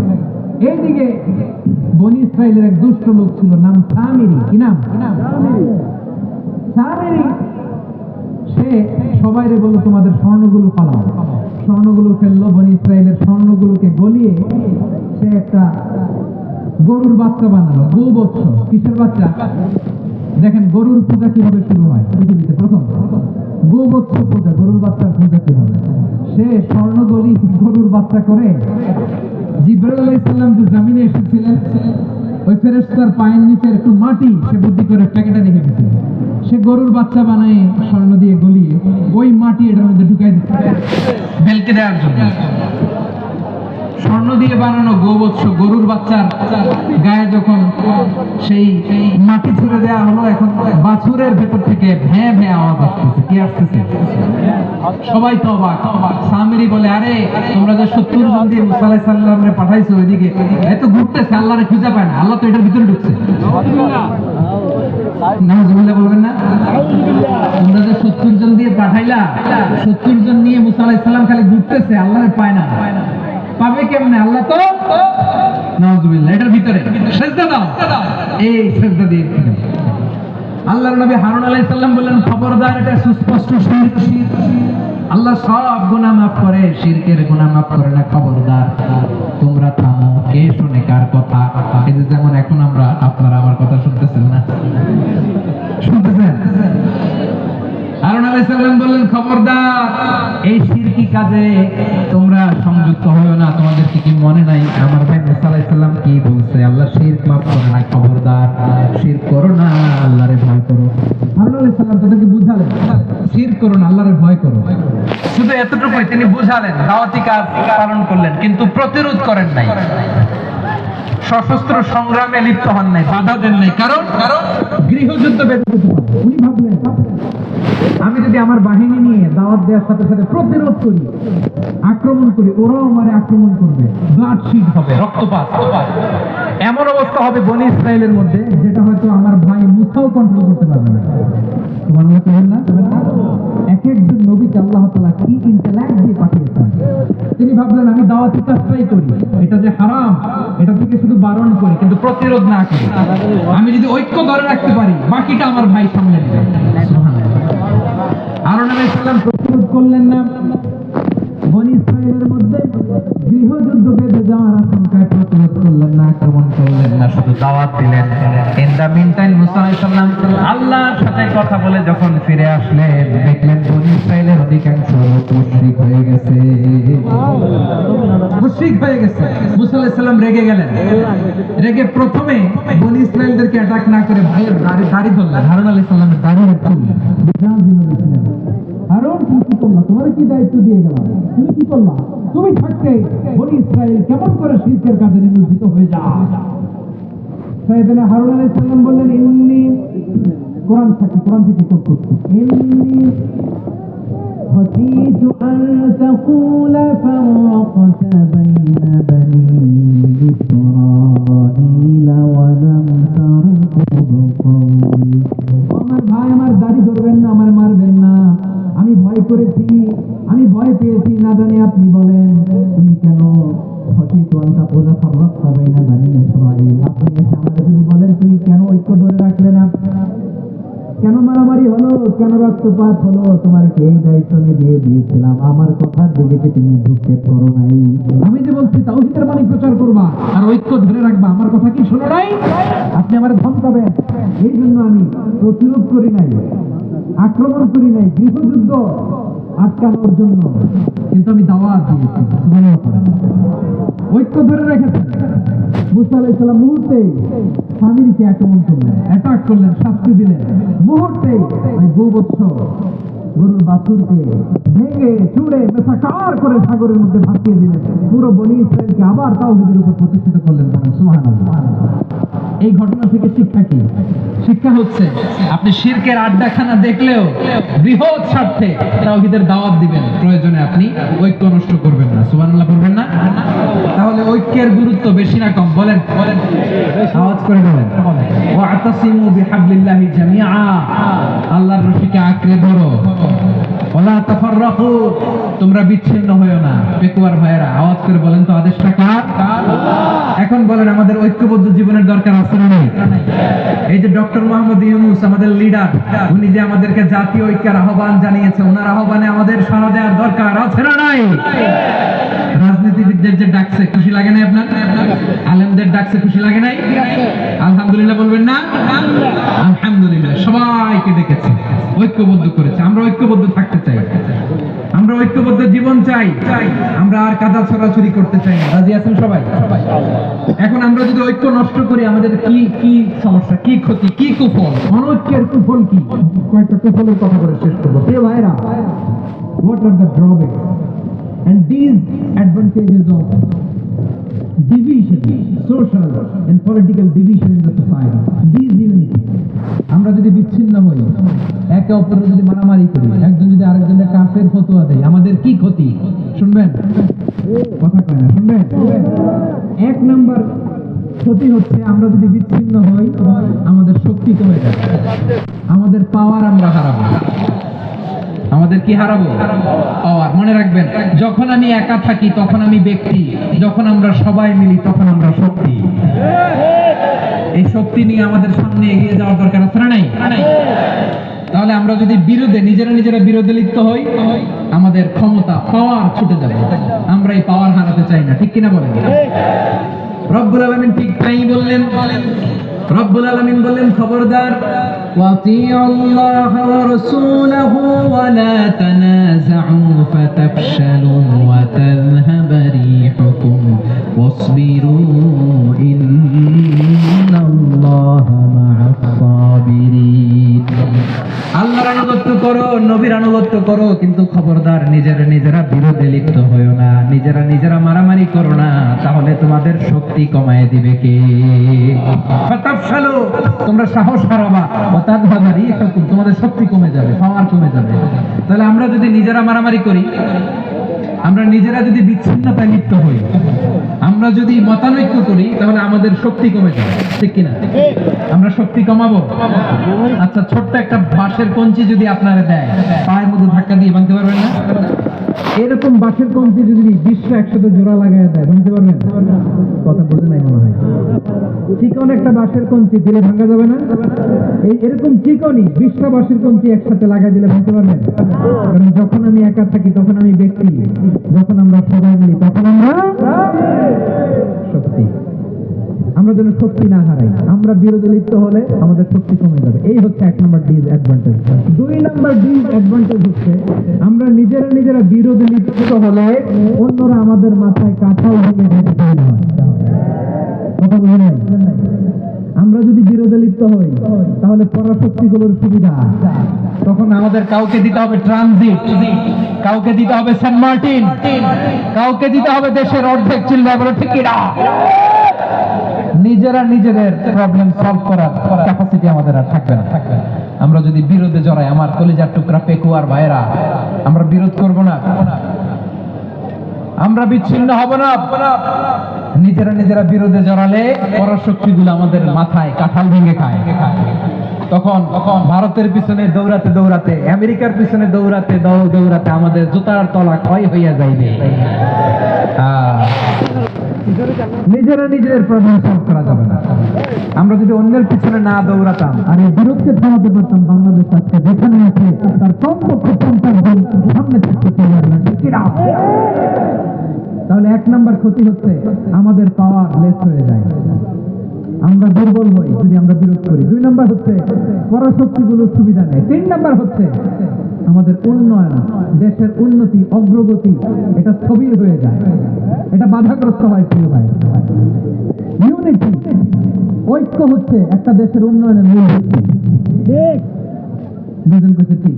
এইদিকে বনি ইসরাইলের এক দুষ্ট লোক ছিল, নাম সামিরি। কি নাম? সামিরি। সে সবাইরে বলল তোমাদের স্বর্ণগুলো ফালাও। স্বর্ণগুলো ফেললো, বনি ইসরাইলের স্বর্ণগুলোকে গলিয়ে সে একটা গরুর বাচ্চা বানালো। গোবৎস। কিসের বাচ্চা? দেখেন গরুর পূজা কিভাবে শুরু হয় পৃথিবীতে প্রথম, গোবৎস পূজা, গরুর বাচ্চার পূজা কিভাবে। সে স্বর্ণ গলি গরুর বাচ্চা করে জিবরাইল আলাইহিস সালাম যে জমিনে এসেছিলেন, ওই ফেরেশতার পায়ের নিচে একটু মাটি সে বুদ্ধি করে প্যাকেটে রেখে দিয়েছিল। সে গরুর বাচ্চা বানায় স্বর্ণ দিয়ে গলিয়ে ওই মাটি এটার মধ্যে ঢুকাই দিচ্ছে ভেলকে দেওয়ার জন্য। স্বর্ণ দিয়ে বানানো গোবৎস গরুর বাচ্চার গায়ে যখন সেই মাটি ছুড়ে দেওয়া হলো, এখন বাছুরের ভেতর থেকে ভ্যাঁ ভ্যাঁ আওয়াজ আসতেছে। কি আসতেছে? সবাই তো অবাক। সামিরি বলে, আরে তোমরা যে 70 জন দিয়ে মুসা আলাইহিস সালামরে পাঠাইছো ওইদিকে, এত ঘুরতেছে, আল্লাহরে খুঁজে পায় না, আল্লাহ তো এটার ভিতরে ঢুকছে। নাউজুবিল্লাহ বলবেন না? তোমরা যে 70 জন দিয়ে পাঠাইলা, 70 জন নিয়ে মুসা আলাইহিস সালাম খালি ঘুরতেছে, আল্লাহরে পায় না। পাবে কেমনে? আল্লাহ তো নাউজুবিল্লাহ এটার ভিতরে। সিজদা দাও, এই সিজদা দিয়ে আল্লাহর নবী হারুন আলাইহিস সালাম বললেন, খবরদার, এটা সুস্পষ্ট শিরক। আল্লাহ সব গুনাহ মাফ করে, শিরকের গুনাহ মাফ করে না। খবরদার, তোমরা থামো। কে শুনে কার কথা? এই যে যেমন এখন আপনারা আমার কথা শুনতেছেন না, শুনতেছেন? হারুন আলাইহিস সালাম বললেন, খবরদার, এই শিরকি কাজে তোমরা সংযুক্ত হয়ো না। তোমাদের কি মনে নাই আমার ভাই মুসা আলাইহিস সালাম কি বলছে? আল্লাহ শিরক মাফ করে না। খবরদার, শিরক করো না, আল্লাহরে ভয় করো। হারুন আলাইহিস সালাম তাদেরকে বুঝালেন, শিরক করো না, আল্লাহরে ভয় করো। শুধু এতটুকুই তিনি বুঝালেন, দাওয়াতি কাজ পালন করলেন, কিন্তু প্রতিরোধ করেন নাই, সশস্ত্র সংগ্রামে লিপ্ত হন নাই, বাধা দেন নাই। কারণ গৃহযুদ্ধ বেঁধে যেতে পারে। উনি ভাবলেন, আমি যদি আমার বাহিনী নিয়ে দাওয়াত দেওয়ার সাথে সাথে প্রতিরোধ করি, আক্রমণ করি, ওরাও আমারে আক্রমণ করবে, ব্লাডশিট হবে, রক্তপাত। এমন অবস্থা হবে বনি ইসরাইলের মধ্যে যেটা হয়তো আমার ভাই মুসাও কন্ট্রোল করতে পারবে না। সুবহানাল্লাহ বলেন না? এক একজন নবীকে আল্লাহ তাআলা কি ইন্টেলেক্ট দিয়ে পাঠিয়েছেন। তিনি ভাবলেন, আমি দাওয়াতি কাজটাই করি, এটা যে হারাম এটা থেকে শুধু বারণ করি, কিন্তু প্রতিরোধ না করি। আমি যদি ঐক্য ধরে রাখতে পারি, বাকিটা আমার ভাই সামলে নেবে। হারুন আলাইহিস সালাম প্রতিরোধ করলেন না। বনি ইসরাইলের মধ্যে গৃহযুদ্ধ বেঁধে যাওয়ার আশঙ্কায় প্রতিরোধ করলেন না, আক্রমণ করলেন না, শুধু দাওয়াত দিলেন। ইন দা মিন টাইম মুসা আলাইহিস সালাম আল্লাহর সাথে কথা বলে যখন ফিরে আসলেন, দেখলেন বনি ইসরাইলের অধিকাংশ লোক মুশরিক হয়ে গেছে। মুশরিক হয়ে গেছে। মুসা আলাইহিস সালাম রেগে গেলেন। রেগে প্রথমে বনি ইসরাইলদেরকে অ্যাটাক না করে ভাইয়ের দাড়ি ধরলেন, হারুন আলাইহিস সালামের দাড়ি ধরলেন। হারুন তুমি কি করলা, তোমার কি দায়িত্ব দিয়ে গেলাম, তুমি কি করলা, তুমি থাকতে বনি ইসরাইল কেমন করে শিরকের কাজে নিমজ্জিত হয়ে যায়। সাইয়েদনা হারুন আলাইহিস সালাম বললেন ইন্নী, কোরআন থেকে কোট করছি, ইন্নী خشيت أن تقول فرقت بين بني إسرائيل ولم ترقب قولي। আমার ভাই আমার দাড়ি ধরবেন না, আমার মারবেন না, আমি ভয় করেছি, আমি ভয় পেয়েছি, না জানি আপনি বলেন তুমি কেন خشيت أن تقول فرقت بين بني إسرائيل, আপনি এসে আমাকে যদি বলেন তুমি কেন ঐক্য ধরে রাখলে না, কেন মারামারি হলো, কেন রক্তপাত হলো, তোমার কি এই দায়িত্ব আমি দিয়ে দিয়েছিলাম, আমার কথার দিকে কি তুমি ভ্রুক্ষেপ করো নাই? আমি যে বলছি তাওহীদের বাণী প্রচার করবা আর ঐক্য ধরে রাখবা, আমার কথা কি শোনো নাই? আপনি আমার ধমকাবেন, এই জন্য আমি প্রতিরোধ করি নাই, আক্রমণ করি নাই, গৃহযুদ্ধ আটকানোর জন্য, কিন্তু আমি দাওয়াত দিয়েছি। ঐক্য ধরে রেখেছেন। মুসা আলাইহিস সালাম মুহূর্তেই স্বামীকে আক্রমণ করলেন, অ্যাটাক করলেন, শাস্তি দিলেন, মুহূর্তেই ওই গোবৎস গরুর বাছুরকে ভেঙে চুড়ে মেসাকার করে সাগরের মধ্যে ভাসিয়ে দিলেন। পুরো বনি ইসরায়েলকে আবার তাওহীদের উপর প্রতিষ্ঠিত করলেন। সুবহানাল্লাহ। এই ঘটনা থেকে শিক্ষা কি? শিক্ষা হচ্ছে আপনি শিরকের আড্ডাখানা দেখলেও বৃহৎ স্বার্থে তাওহীদের দাওয়াত দিবেন, প্রয়োজনে আপনি ঐক্য নষ্ট করবেন না। সুবহানাল্লাহ বলবেন না? তাহলে ঐক্যের গুরুত্ব বেশি না কম? বলেন আওয়াজ করে বলেন। ওয়াতাসিমু বিহাবলিল্লাহি জামিআ, আল্লাহর রশিকে আঁকড়ে ধরো। ওয়ালা তাফাররাকু, তোমরা বিচ্ছিন্ন হয়ো না। পেকুয়ার ভাইয়েরা আওয়াজ করে বলেন তো আদেশটা কার? এখন বলেন আমাদের ঐক্যবদ্ধ জীবনের দরকার আছে না নাই? এই যে ডক্টর মোহাম্মদ ইউনূস আমাদের লিডার, উনি যে আমাদেরকে জাতীয় ঐক্যের আহ্বান জানিয়েছে, ওনার আহ্বানে আমাদের সাড়া দেওয়ার দরকার আছে না নাই? রাজনীতিবিদদের যে ডাকছে খুশি লাগে না আপনার? আলেমদের ডাকছে খুশি লাগে নাই? আলহামদুলিল্লাহ বলবেন না? আলহামদুলিল্লাহ, সবাইকে ডেকেছে, ঐক্যবদ্ধ করেছে। আমরা ঐক্যবদ্ধ থাকতে চাই, আমরা ঐক্যবদ্ধ জীবন চাই, আমরা আর কাদা ছড়াছড়ি করতে চাই না। রাজি আছেন সবাই? এখন আমরা যদি ঐক্য নষ্ট করি আমাদের কি কি সমস্যা, কি ক্ষতি, কি কুফল? অনৈক্যের কুফল কি? কয়েকটা কুফলের কথা বলে শেষ করবো। প্রিয় ভাইরা, what are the drawbacks and disadvantages of division, social and political division in the society? Disunity. আমরা যদি বিচ্ছিন্ন হই, একে অপরের যদি মারামারি করি, একজন যদি আরেকজনের কাফের ফতোয়া দেয়, আমাদের কি ক্ষতি? শুনবেন? কথা কয় না, শুনবেন? এক নাম্বার ক্ষতি হচ্ছে আমরা যদি বিচ্ছিন্ন হই, আমাদের শক্তি কমে যায়, আমাদের পাওয়ার আমরা হারাবো। আমাদের কি হারাবো? পাওয়ার। মনে রাখবেন, যখন আমি একা থাকি তখন আমি ব্যক্তি, যখন আমরা সবাই মিলি তখন আমরা শক্তি। এই শক্তি নিয়ে আমাদের সামনে এগিয়ে যাওয়ার দরকার আছে না নাই? তাহলে আমরা যদি নিজেরা বিরোধে লিপ্ত হই, আমাদের ক্ষমতা, পাওয়ার ছুটে যাবে। আমরা এই পাওয়ার হারাতে চাই না, ঠিক কিনা বলেন? রব্বুল আলামিন ঠিক তাই বললেন। রব্বুল আলামিন বললেন, খবরদার, ওয়াতিউল্লাহ ওয়া রাসূলাহু ওয়া লা তানাযাউ ফাতাফশালু ওয়া তাযহাবা রিহুকুম ওয়াসবিরু ইন্নাল্লাহা মা'আস সাবিরিন। আল্লাহর আনুগত্য করো, নবীর আনুগত্য করো, কিন্তু খবরদার নিজেরা বিরোধে লিপ্ত হয়ো না, নিজেরা মারামারি করো না, তাহলে তোমাদের শক্তি কমায় দিবে কে? ফাতাফশালু, তোমরা সাহস হারাবা, ওয়া তাযহাবা রিহুকুম, তোমাদের শক্তি কমে যাবে, পাওয়ার কমে যাবে। তাহলে আমরা যদি নিজেরা মারামারি করি, আমরা নিজেরা যদি বিচ্ছিন্নতায় লিপ্ত হই, আমরা যদি মতানৈক্য করি, তাহলে আমাদের শক্তি কমে যাবে, ঠিক কিনা? আমরা শক্তি কমাবো। আচ্ছা, ছোট্ট একটা বাঁশের কঞ্চি যদি আপনারা দেয়, পায়ের মধ্যে ধাক্কা দিয়ে ভাঙতে পারবেন না? এরকম বাঁশের কঞ্চি যদি 20টা একসাথে জোড়া লাগায় দেয়, ভাঙতে পারবেন? কথা বোঝে নাই মনে হয়। চিকন একটা বাঁশের কঞ্চি দিলে ভাঙা যাবে না? এরকম চিকনই 20টা বাঁশের কঞ্চি একসাথে লাগাই দিলে ভাঙতে পারবেন? কারণ যখন আমি একা থাকি তখন আমি ব্যক্তি, যখন আমরা সবাই মিলি তখন আমরা শক্তি। আমরা যেন শক্তি না হারাই, আমরা বিরোধে লিপ্ত হলে আমাদের শক্তি কমে যাবে। এই হচ্ছে 1 নম্বর ডিসঅ্যাডভান্টেজ। 2 নম্বর ডিসঅ্যাডভান্টেজ হচ্ছে আমরা নিজেরা বিরোধে লিপ্ত হলে অন্যরা আমাদের মাথায় কাঁঠাল ভেঙে ঢেকে দেয় না। কথা বলে নাই? আমরা যদি বিরোধে লিপ্ত হই তাহলে পরাশক্তিগুলোর সুবিধা, তখন আমাদের কাউকে দিতে হবে ট্রানজিট, কাউকে দিতে হবে সেন্ট মার্টিন, কাউকে দিতে হবে দেশের অর্ধেক। চিল্লায় বলো ঠিক কিনা? নিজেরা নিজেদের প্রবলেম সলভ করার ক্যাপাসিটি আমাদের আর থাকবে না। আমরা যদি বিরোধে জড়াই, আমার কলিজার টুকরা পেকুয়ার ভাইরা, আমরা বিরোধ করব না, আমরা বিচ্ছিন্ন হব না। নিজেরা বিরোধে জড়ালে পরাশক্তিগুলো আমাদের মাথায় কাঁঠাল ভেঙে খায়। তখন ভারতের পিছনে দৌড়াতে দৌড়াতে, আমেরিকার পিছনে দৌড়াতে দৌড়াতে আমাদের জুতার তলা ক্ষয় হইয়া যাইবে। নিজেরা নিজেদের প্রবলেম সলভ করা যাবে না। আমরা যদি অন্যের পিছনে না দৌড়াতাম আর এই বিরোধকে থামাতে পারতাম, বাংলাদেশ আজকে যেখানে আছে তার কমপক্ষে 50 জন সামনে থাকতে চলে আসবে, ঠিক কি না? তাহলে 1 নাম্বার ক্ষতি হচ্ছে আমাদের পাওয়ার লেস হয়ে যায়, আমরা দুর্বল হই যদি আমরা বিরোধ করি। 2 নাম্বার হচ্ছে পরাশক্তিগুলোর সুবিধা নেই। 3 নাম্বার হচ্ছে আমাদের উন্নয়ন, দেশের উন্নতি, অগ্রগতি এটা স্থবির হয়ে যায়, এটা বাধাগ্রস্ত হয়। প্রিয় ভাই, ইউনিটি, ঐক্য হচ্ছে একটা দেশের উন্নয়নের মূল ভিত্তি। ঠিক, দুজন কাছে ঠিক।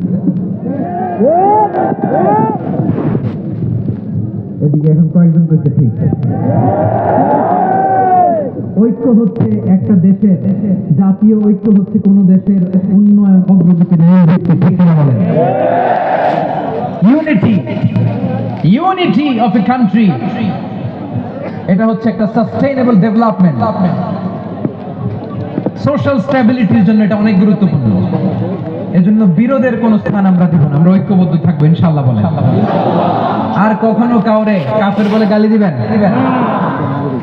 এদিকে এখন কয়েকজন কইছে ঠিক। ঐক্য হচ্ছে একটা দেশের, জাতীয় ঐক্য হচ্ছে কোন দেশের উন্নয়ন, অগ্রগতির মূল ভিত্তি, ঠিক না বলেন? ইউনিটি অফ এ কান্ট্রি, এটা হচ্ছে একটা সাস্টেইনেবল ডেভেলপমেন্ট। সোশ্যাল স্ট্যাবিলিটির জন্য এটা অনেক গুরুত্বপূর্ণ। এজন্য বিরোধের কোন স্থান আমরা দিব না, আমরা ঐক্যবদ্ধ থাকবো ইনশাআল্লাহ বলেন। আর কখনো কাউরে কাফের বলে গালি দিবেন,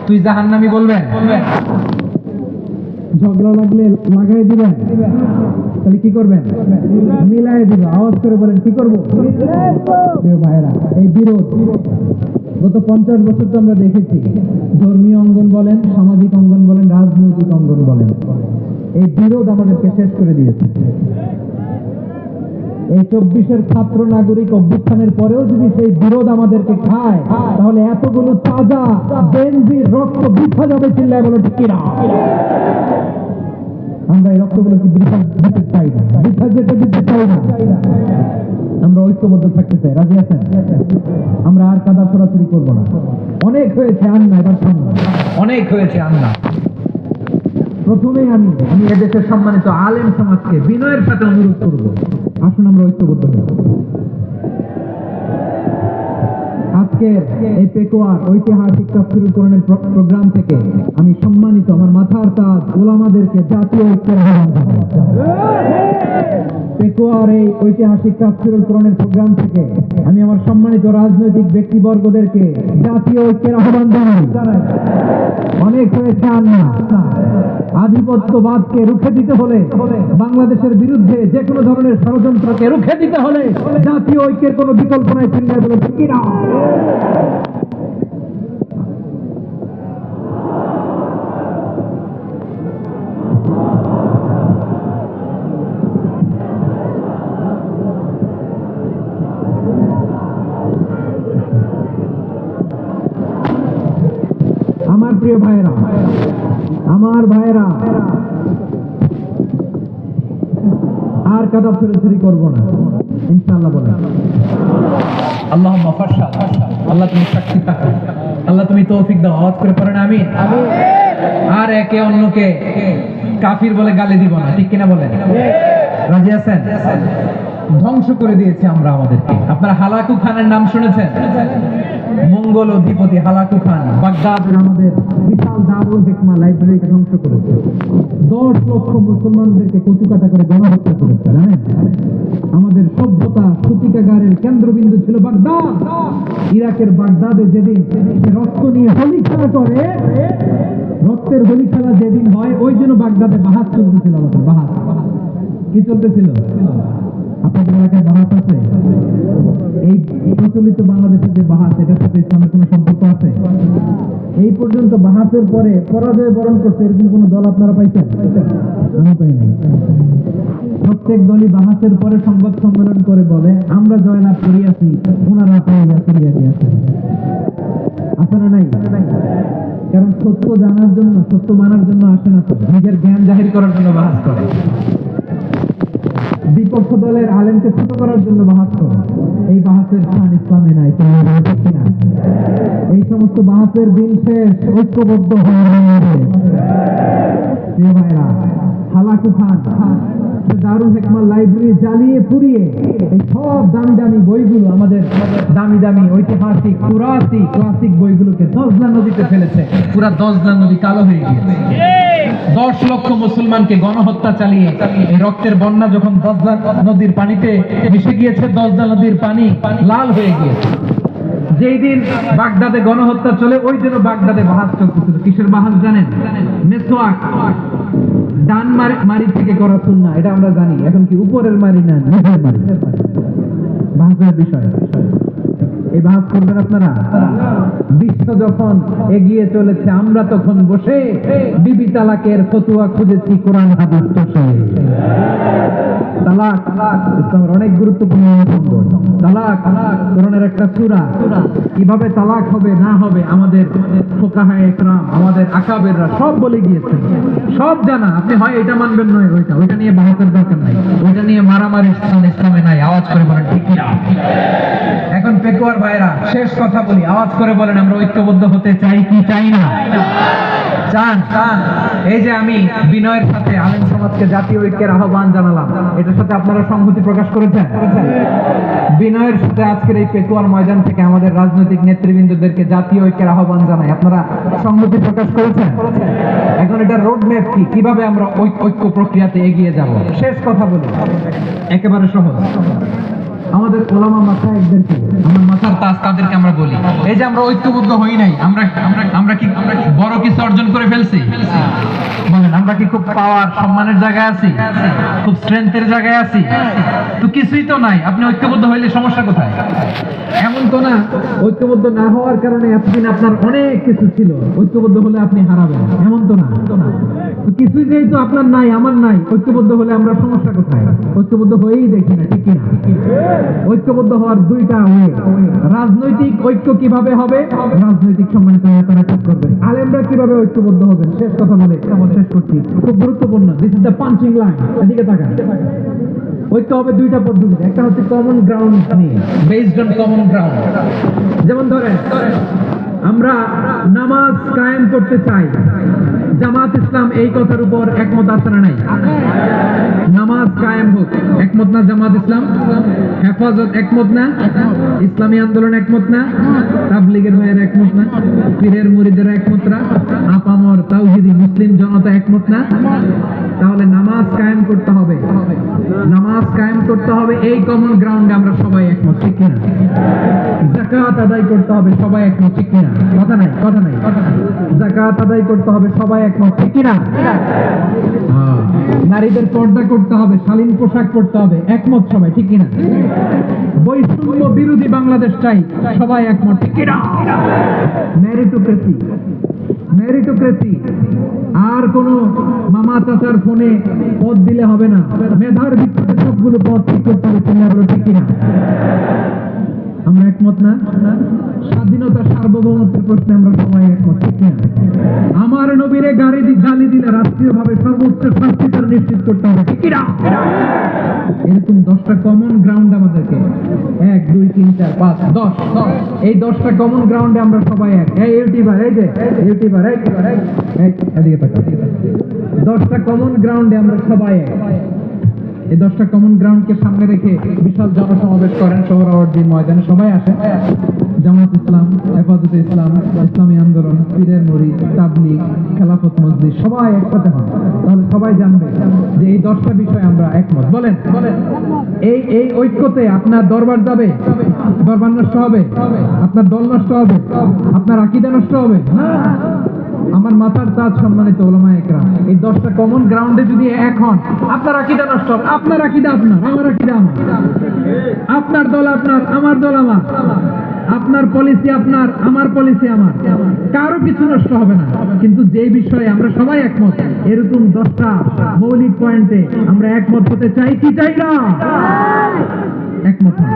তুই জাহান্নামী বলবেন, ঝগড়া লাগলে লাগাই দিবেন, তাহলে কি করবেন? মিলাই দিব। আওয়াজ করে বলেন কি করবো? প্রিয় ভাইরা, এই বিরোধ গত 50 বছর তো আমরা দেখেছি, ধর্মীয় অঙ্গন বলেন, সামাজিক অঙ্গন বলেন, রাজনৈতিক অঙ্গন বলেন, এই বিরোধ আমাদেরকে শেষ করে দিয়েছে। এই 24-এর ছাত্র নাগরিক অভ্যুত্থানের পরেও যদি সেই বিরোধ আমাদেরকে খায়, তাহলে এতগুলো তাজা বেনজির রক্ত বৃথা যাবে। চিল্লায় বলো ঠিক কিনা? আমরা এই রক্তগুলো কি বৃথা দিতে চাই না, বৃথা যেতে দিতে চাই না। আমরা ঐক্যবদ্ধ থাকতে চাই। রাজি আছেন? আমরা আর কাদা ছড়াছড়ি করবো না। অনেক হয়েছে আন্না, এবার সামনে অনেক হয়েছে আন্না। প্রথমেই আমি এদেশের সম্মানিত আলেম সমাজকে বিনয়ের সাথে অনুরোধ করবো, আসুন আমরা ঐক্যবদ্ধ হই। আজকের এই পেকুয়ার ঐতিহাসিক তাফসীরুল কোরআনের প্রোগ্রাম থেকে আমি সম্মানিত আমার মাথার তাজ ওলামাদেরকে জাতীয় ঐক্যের আহ্বান জানাই। পেকুয়ার এই ঐতিহাসিক তাফসীরুল কোরআনের প্রোগ্রাম থেকে আমি আমার সম্মানিত রাজনৈতিক ব্যক্তিবর্গদেরকে জাতীয় ঐক্যের আহ্বান জানাই। অনেক হয়েছে আন্না, আধিপত্যবাদকে রুখে দিতে হলে, বাংলাদেশের বিরুদ্ধে যে কোনো ধরনের ষড়যন্ত্রকে রুখে দিতে হলে জাতীয় ঐক্যের কোনো বিকল্প নাই। চিন্তায় বলে ঠিক না? আমার প্রিয় ভাইয়েরা, আমার ভাইয়েরা, আর কাদা ছড়াছড়ি করবো না ইনশাআল্লাহ বলেন। আল্লাহুম্মা ফাশহাদ। আল্লাহ তুমি সাক্ষী থাকো, আল্লাহ তুমি তৌফিক দাও। আওয়াজ করে পড়েন আমিন। আর একে অন্যকে কাফির বলে গালি দিব না, ঠিক কিনা বলেন? রাজি আছেন? ধ্বংস করে দিয়েছি আমরা আমাদেরকে। আপনারা হালাকু খানের নাম শুনেছেন? মঙ্গল অধিপতি হালাকু খান বাগদাদের আমাদের বিশাল দারুল হিকমা লাইব্রেরিকে ধ্বংস করেছে। 10 লক্ষ মুসলমানদেরকে কচুকাটা করে গণহত্যা করেছে। জানেন, আমাদের সভ্যতা সূতিকাগারের কেন্দ্রবিন্দু ছিল বাগদাদ। ইরাকের বাগদাদে যেদিন সে রক্ত নিয়ে হোলি খেলা করে, রক্তের হোলি খেলা যেদিন হয়, ওই জন্য বাগদাদে বাহাত চলতেছিল। আমাদের বাহাত কি চলতেছিল? আপনাদের এলাকায় বাহাত আছে? এই প্রচলিত বাংলাদেশের যে বাহাস, এটার সাথে ইসলামের কোনো সম্পর্ক আছে? এই পর্যন্ত বাহাসের পরে পরাজয় বরণ করছে এরকম কোন দল আপনারা পাইছেন? আমি পাই নাই। প্রত্যেক দলই বাহাসের পরে সংবাদ সম্মেলন করে বলে আমরা জয়লাভ করিয়াছি, ওনারা পাইয়া করিয়াছি। আছে না নাই? কারণ সত্য জানার জন্য, সত্য মানার জন্য আসে না, তো নিজের জ্ঞান জাহির করার জন্য বাহাস করে। বিপক্ষ দলের আলেমকে ছোট করার জন্য বাহাস করে। এই বাহাসের স্থান ইসলামে নাই। কিনা এই সমস্ত বাহাসের দিন শেষ, ঐক্যবদ্ধ হয়ে ভাইরা। হালাকু খান দারুল হিকমত লাইব্রেরি জ্বালিয়ে পুড়িয়ে এই সব দামি দামি বইগুলো, আমাদের দামি দামি ঐতিহাসিক পুরাসি ক্লাসিক বইগুলোকে দজলা নদীতে ফেলেছে। পুরা দজলা নদী কালো হয়ে গিয়েছে। 10 লক্ষ মুসলমানকে গণহত্যা চালিয়ে এই রক্তের বন্যা যখন দজলা নদীর পানিতে মিশে গিয়েছে, দজলা নদীর পানি লাল হয়ে গিয়েছে। যেই দিন বাগদাদে গণহত্যা চলে, ওই দিনও বাগদাদে বাহাস চলতেছিল। কিসের বাহাস জানেন? মেসওয়াক, ডান মারি থেকে করা সুন্নাহ, এটা আমরা জানি। এখন কি উপরের মারি না নিচের মারি? বাহাসের বিষয়। এই বাহাস করবেন আপনারা? বিশ্ব যখন এগিয়ে চলেছে, আমরা তখন বসে বিবি তালাকের ফতোয়া খুঁজেছি কোরআন হাদিস বসে। তালাক ইসলামের অনেক গুরুত্বপূর্ণ অঙ্গ। তালাক কোরআনের একটা সূরা। কিভাবে তালাক হবে না হবে আমাদের ফুকাহায়ে ইকরাম, আমাদের আকাবেররা সব বলে গিয়েছেন, সব জানা। আপনি হয় এটা মানবেন, নয় ওইটা নিয়ে বাহাসের দরকার নাই, ওইটা নিয়ে মারামারি ইসলামে নাই। আওয়াজ করে বলেন ঠিক না? এখন পেকুয়ার ভাইরা, শেষ কথা বলি, আওয়াজ করে বলেন আমরা ঐক্যবদ্ধ হতে চাই কি চাই না? চান? এই যে আমি বিনয়ের সাথে আলেম সমাজকে জাতীয় ঐক্যের আহ্বান জানালাম, এটার সাথে আপনারা সংহতি প্রকাশ করেছেন? বিনয়ের সাথে আজকের এই পেকুয়ার ময়দান থেকে আমাদের রাজনৈতিক নেতৃবৃন্দদেরকে জাতীয় ঐক্যের আহ্বান জানাই, আপনারা সংহতি প্রকাশ করেছেন? এখন এটা রোডম্যাপ কি, কিভাবে আমরা ঐক্য প্রক্রিয়াতে এগিয়ে যাব? শেষ কথা বলি, একেবারে সহজ। আমাদের ওলামা মাশায়েখদেরকে, আমার মাথার তাজ, তাদেরকে আমরা বলি, এই যে আমরা ঐক্যবদ্ধ হই নাই, আমরা কি বড় কিছু অর্জন করে ফেলছি? বলেন, আমরা কি খুব পাওয়ার সম্মানের জায়গায় আছি? খুব স্ট্রেংথের জায়গায় আছি? তো কিছুই তো নাই। আপনি ঐক্যবদ্ধ হইলে সমস্যা কোথায়? এমন তো না ঐক্যবদ্ধ না হওয়ার কারণে এতদিন আপনার অনেক কিছু ছিল, ঐক্যবদ্ধ হলে আপনি হারাবেন, এমন তো না। তো কিছুই যেহেতু আপনার নাই, আমার নাই, ঐক্যবদ্ধ হলে আমরা সমস্যা কোথায়? ঐক্যবদ্ধ হয়েই দেখি না, ঠিক কিনা? ঐক্যবদ্ধ হওয়ার দুইটা ওয়ে। রাজনৈতিক ঐক্য কিভাবে হবে? রাজনৈতিক সম্মানিত নেতারা ঠিক করবেন। আলেমরা কিভাবে ঐক্যবদ্ধ হবেন? শেষ কথা বলে শেষ করছি, খুব গুরুত্বপূর্ণ। This is the punching line. এদিকে তাকান। ঐক্য হবে দুইটা পদ্ধতিতে। একটা হচ্ছে কমন গ্রাউন্ড নিয়ে, বেসড অন কমন গ্রাউন্ড। যেমন ধরেন, আমরা নামাজ কায়েম করতে চাই, জামাত ইসলাম এই কথার উপর একমত আছে না নাই? নামাজ কায়েম হোক, একমত না জামাত ইসলাম? হেফাজত একমত না? ইসলামী আন্দোলন একমত না? তাবলীগের ভাইয়েরা একমত না? পীরের মুরিদেরা একমত না? আপামর তাওহীদি মুসলিম জনতা একমত না? তাহলে নামাজ কায়েম করতে হবে, নামাজ কায়েম করতে হবে, এই কমন গ্রাউন্ডে আমরা সবাই একমত, ঠিক কিনা? যাকাত আদায় করতে হবে, সবাই একমত, ঠিক কিনা? কথা নাই। যাকাত আদায় করতে হবে, সবাই একমত, ঠিক কিনা? নারীদের পর্দা করতে হবে, শালীন পোশাক পরতে হবে, একমত সবাই, ঠিক কিনা? বৈষম্য বিরোধী বাংলাদেশ চাই, সবাই একমত, ঠিক কিনা? মেরিটোক্রেসি, আর কোন মামা চাচার ফোনে পদ দিলে হবে না, মেধার ভিত্তিতে সবগুলো পদ ঠিক করতে হবে, ঠিক কিনা? আমরা একমত না? স্বাধীনতা সার্বভৌমত্বের প্রশ্নে আমরা সবাই একমত, ঠিক না? আমার নবীরে গালি দিলে রাষ্ট্রীয়ভাবে সর্বোচ্চ শাস্তি তার নিশ্চিত করতে হবে, ঠিক না? এরকম 10টা কমন গ্রাউন্ড আমাদেরকে, 1 2 3 4 5 10, এই 10টা কমন গ্রাউন্ডে আমরা সবাই এক। এই ইউটিউবার, এই যে ইউটিউবার, এদিকে তাকাও। 10টা কমন গ্রাউন্ডে আমরা সবাই এক। এই 10টা কমন গ্রাউন্ডকে সামনে রেখে বিশাল জনসমাবেশ করেন সোহরাওয়ার্দী ময়দানে, সবাই আসে। জামাত ইসলাম, হেফাজতে ইসলাম, ইসলামী আন্দোলন, পীরের মুরিদ, তাবলীগ, খেলাফত মজলিস, সবাই একসাথে হন। তাহলে সবাই জানবে যে এই 10টা বিষয়ে আমরা একমত। বলেন, এই ঐক্যতে আপনার দরবার যাবে, দরবার নষ্ট হবে, আপনার দল নষ্ট হবে, আপনার আকীদা নষ্ট হবে, আমার মাথার তাজ সম্মানিত ওলামায়ে একরাম, এই 10টা কমন গ্রাউন্ডে যদি এক হন, আপনার আকীদা নষ্ট হবে। আপনার আকীদা আপনার, আমার আকীদা আমার, আপনার দল আপনার, আমার দল আমার, আপনার পলিসি আপনার, আমার পলিসি আমার, কারো কিছু নষ্ট হবে না। কিন্তু যে বিষয়ে আমরা সবাই একমত, এরকম 10টা মৌলিক পয়েন্টে আমরা একমত হতে চাই কি চাই না? একমত হন।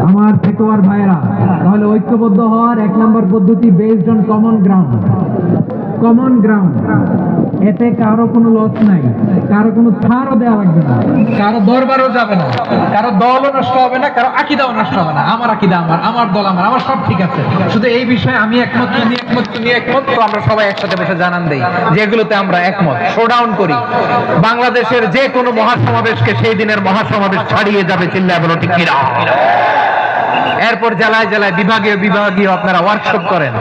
আমার ফেকোয়ার ভাইরা, তাহলে ঐক্যবদ্ধ হওয়ার 1 নম্বর পদ্ধতি based on common ground. Common ground, এতে কারো কোনো লস নাই, কারো কোনো ছাড়ও দেওয়া লাগবে না, কারো দরবারও যাবে না, কারো দলও নষ্ট হবে না, কারো আকীদাও নষ্ট হবে না। আমার আকীদা আমার, আমার দল আমার, আমার সব ঠিক আছে। শুধু এই বিষয়ে আমি একমত, তুমি একমত, তুমি একমত, তো আমরা সবাই একসাথে বসে জানান দেই যেগুলোতে আমরা একমত, শোডাউন করি। বাংলাদেশের যে কোনো মহাসমাবেশকে সেই দিনের মহাসমাবেশ ছাড়িয়ে যাবে, চিল্লায় বলো ঠিক কিনা। এরপর জেলায় জেলায় বিভাগীয় বিভাগীয় আপনারা ওয়ার্কশপ করেন,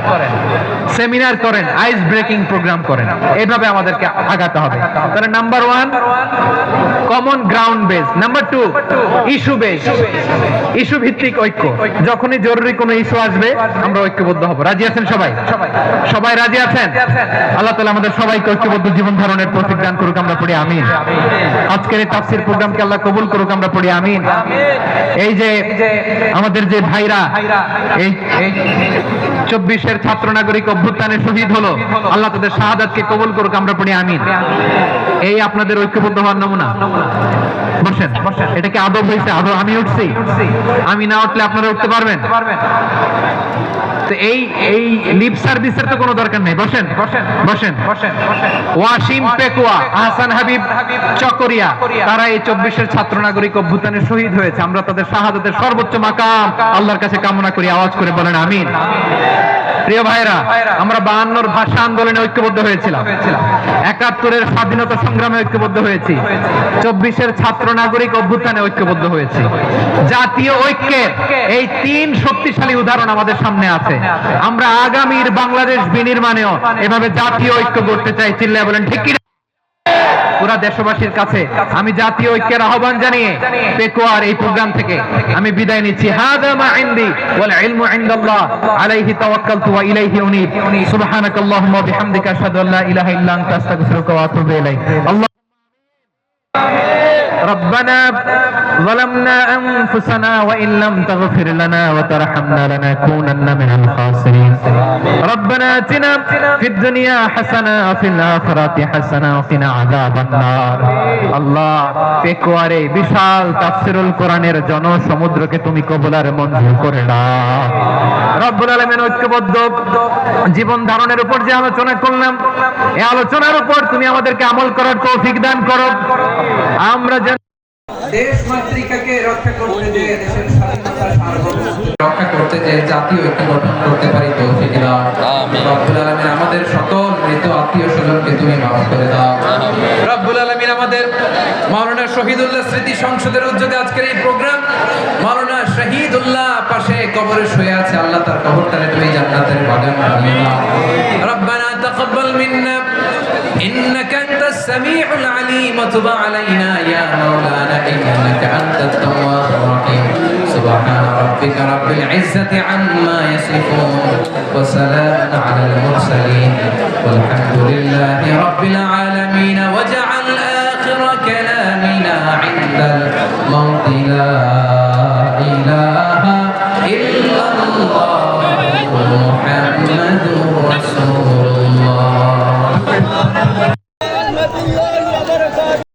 সেমিনার করেন, আইস ব্রেকিং প্রোগ্রাম করেন। এইভাবে আমাদেরকে আগাতে হবে। তাহলে number 1 common ground base, number 2 issue base, issue ভিত্তিক ঐক্য। যখনই জরুরি কোনো ইস্যু আসবে আমরা ঐক্যবদ্ধ হব। রাজি আছেন সবাই? সবাই রাজি আছেন? আল্লাহ তাআলা আমাদের সবাইকে ঐক্যবদ্ধ জীবন ধারণের তৌফিক দান করুক, আমরা পড়ি আমিন। আজকের এই তাফসীর প্রোগ্রামকে আল্লাহ কবুল করুক, আমরা পড়ি আমিন। এই যে আমাদের যে ভাইরা এই 24-এর ছাত্র নাগরিক অভ্যুত্থানে শহীদ হলো, আল্লাহ তাদের শাহাদাতকে কবুল করুক, আমরা পড়ি আমিন। এই আপনাদের ঐক্যবদ্ধ হওয়ার নমুনা। বসেন, এটা কি আদব হয়েছে? আদব আমি উঠছি, আমি না উঠলে আপনারা উঠতে পারবেন? তো এই লিপ সার্ভিসের তো কোনো দরকার নেই। বসেন বসেন বসেন। ওয়াসিম পেকুয়া, আহসান হাবিব চকরিয়া, তারা এই 24-এর ছাত্র নাগরিক অভ্যুত্থানে শহীদ হয়েছে। আমরা তাদের শাহাদাতের সর্বোচ্চ মাকাম আল্লাহর কাছে কামনা করি। আওয়াজ করে বলেন আমিন। প্রিয় ভাইরা, আমরা 52-র ভাষা আন্দোলনে ঐক্যবদ্ধ হয়েছিলাম, 71-এর স্বাধীনতা সংগ্রামে ঐক্যবদ্ধ হয়েছি, 24-এর ছাত্র নাগরিক অভ্যুত্থানে ঐক্যবদ্ধ হয়েছি। জাতীয় ঐক্যের এই 3 শক্তিশালী উদাহরণ আমাদের সামনে আছে। আমরা আগামীর বাংলাদেশ বিনির্মাণেও এভাবে জাতীয় ঐক্য করতে চাই। চিল্লায় বলেন ঠিক কি? পুরা দেশবাসীর কাছে আমি জাতীয় ঐক্যের আহ্বান জানিয়ে পেকুয়ার এই প্রোগ্রাম থেকে আমি বিদায় নিচ্ছি। হাদা মা ইনদি ওয়াল ইলমু ইনদাল্লাহ আলাইহি তাওয়াক্কালতু ওয়া ইলাইহি উনীব। সুবহানাকাল্লাহুম্মা ওয়া বিহামদিকা আশহাদু আল্লা ইলাহা ইল্লা আনতা আস্তাগফিরুকা ওয়া আতুবু ইলাইক। ربنا ظلمنا أنفسنا وإن لم تغفر لنا وترحمنا لنكونن من الخاسرين. ربنا آتنا في الدنيا حسنة وفي الآخرة حسنة وقنا عذاب النار. আল্লাহ, পেকুয়ারে বিশাল তাফসীরুল কোরআনের জনসমুদ্রকে তুমি কবুল আর মঞ্জুর করে নাও। রব্বুল আলামিন, ঐক্যবদ্ধ জীবন ধারণের উপর যে আলোচনা করলাম, এই আলোচনার উপর তুমি আমাদেরকে আমল করার তৌফিক দান করো। আমরা দেশ মাতৃকাকে রক্ষা করতে যে, দেশের স্বাধীনতা সার্বভৌমত্ব রক্ষা করতে যে জাতীয় ঐক্য গঠন করতে পারি তৌফিক দাও। আমিন। রব্বুল আলামিন, আমাদের সকল মৃত আত্মীয় স্বজনকে তুমি মাফ করে দাও। আমিন। রব্বুল আলামিন, আমাদের মাওলানা শহীদুল্লাহ স্মৃতি সংসদের উদ্যোগে আজকের এই প্রোগ্রাম, মাওলানা শহীদুল্লাহ পাশে কবরে শুয়ে আছে, আল্লাহ তার কবরটাকে তুমি জান্নাতের বাগান বানিয়ে দাও। রব্বানা তাকাব্বাল মিন্না إنك أنت السميع العليم وتب علينا يا مولانا إنك أنت التواب الرحيم. سبحان ربك رب العزة عما يصفون وسلام على المرسلين والحمد لله رب العالمين.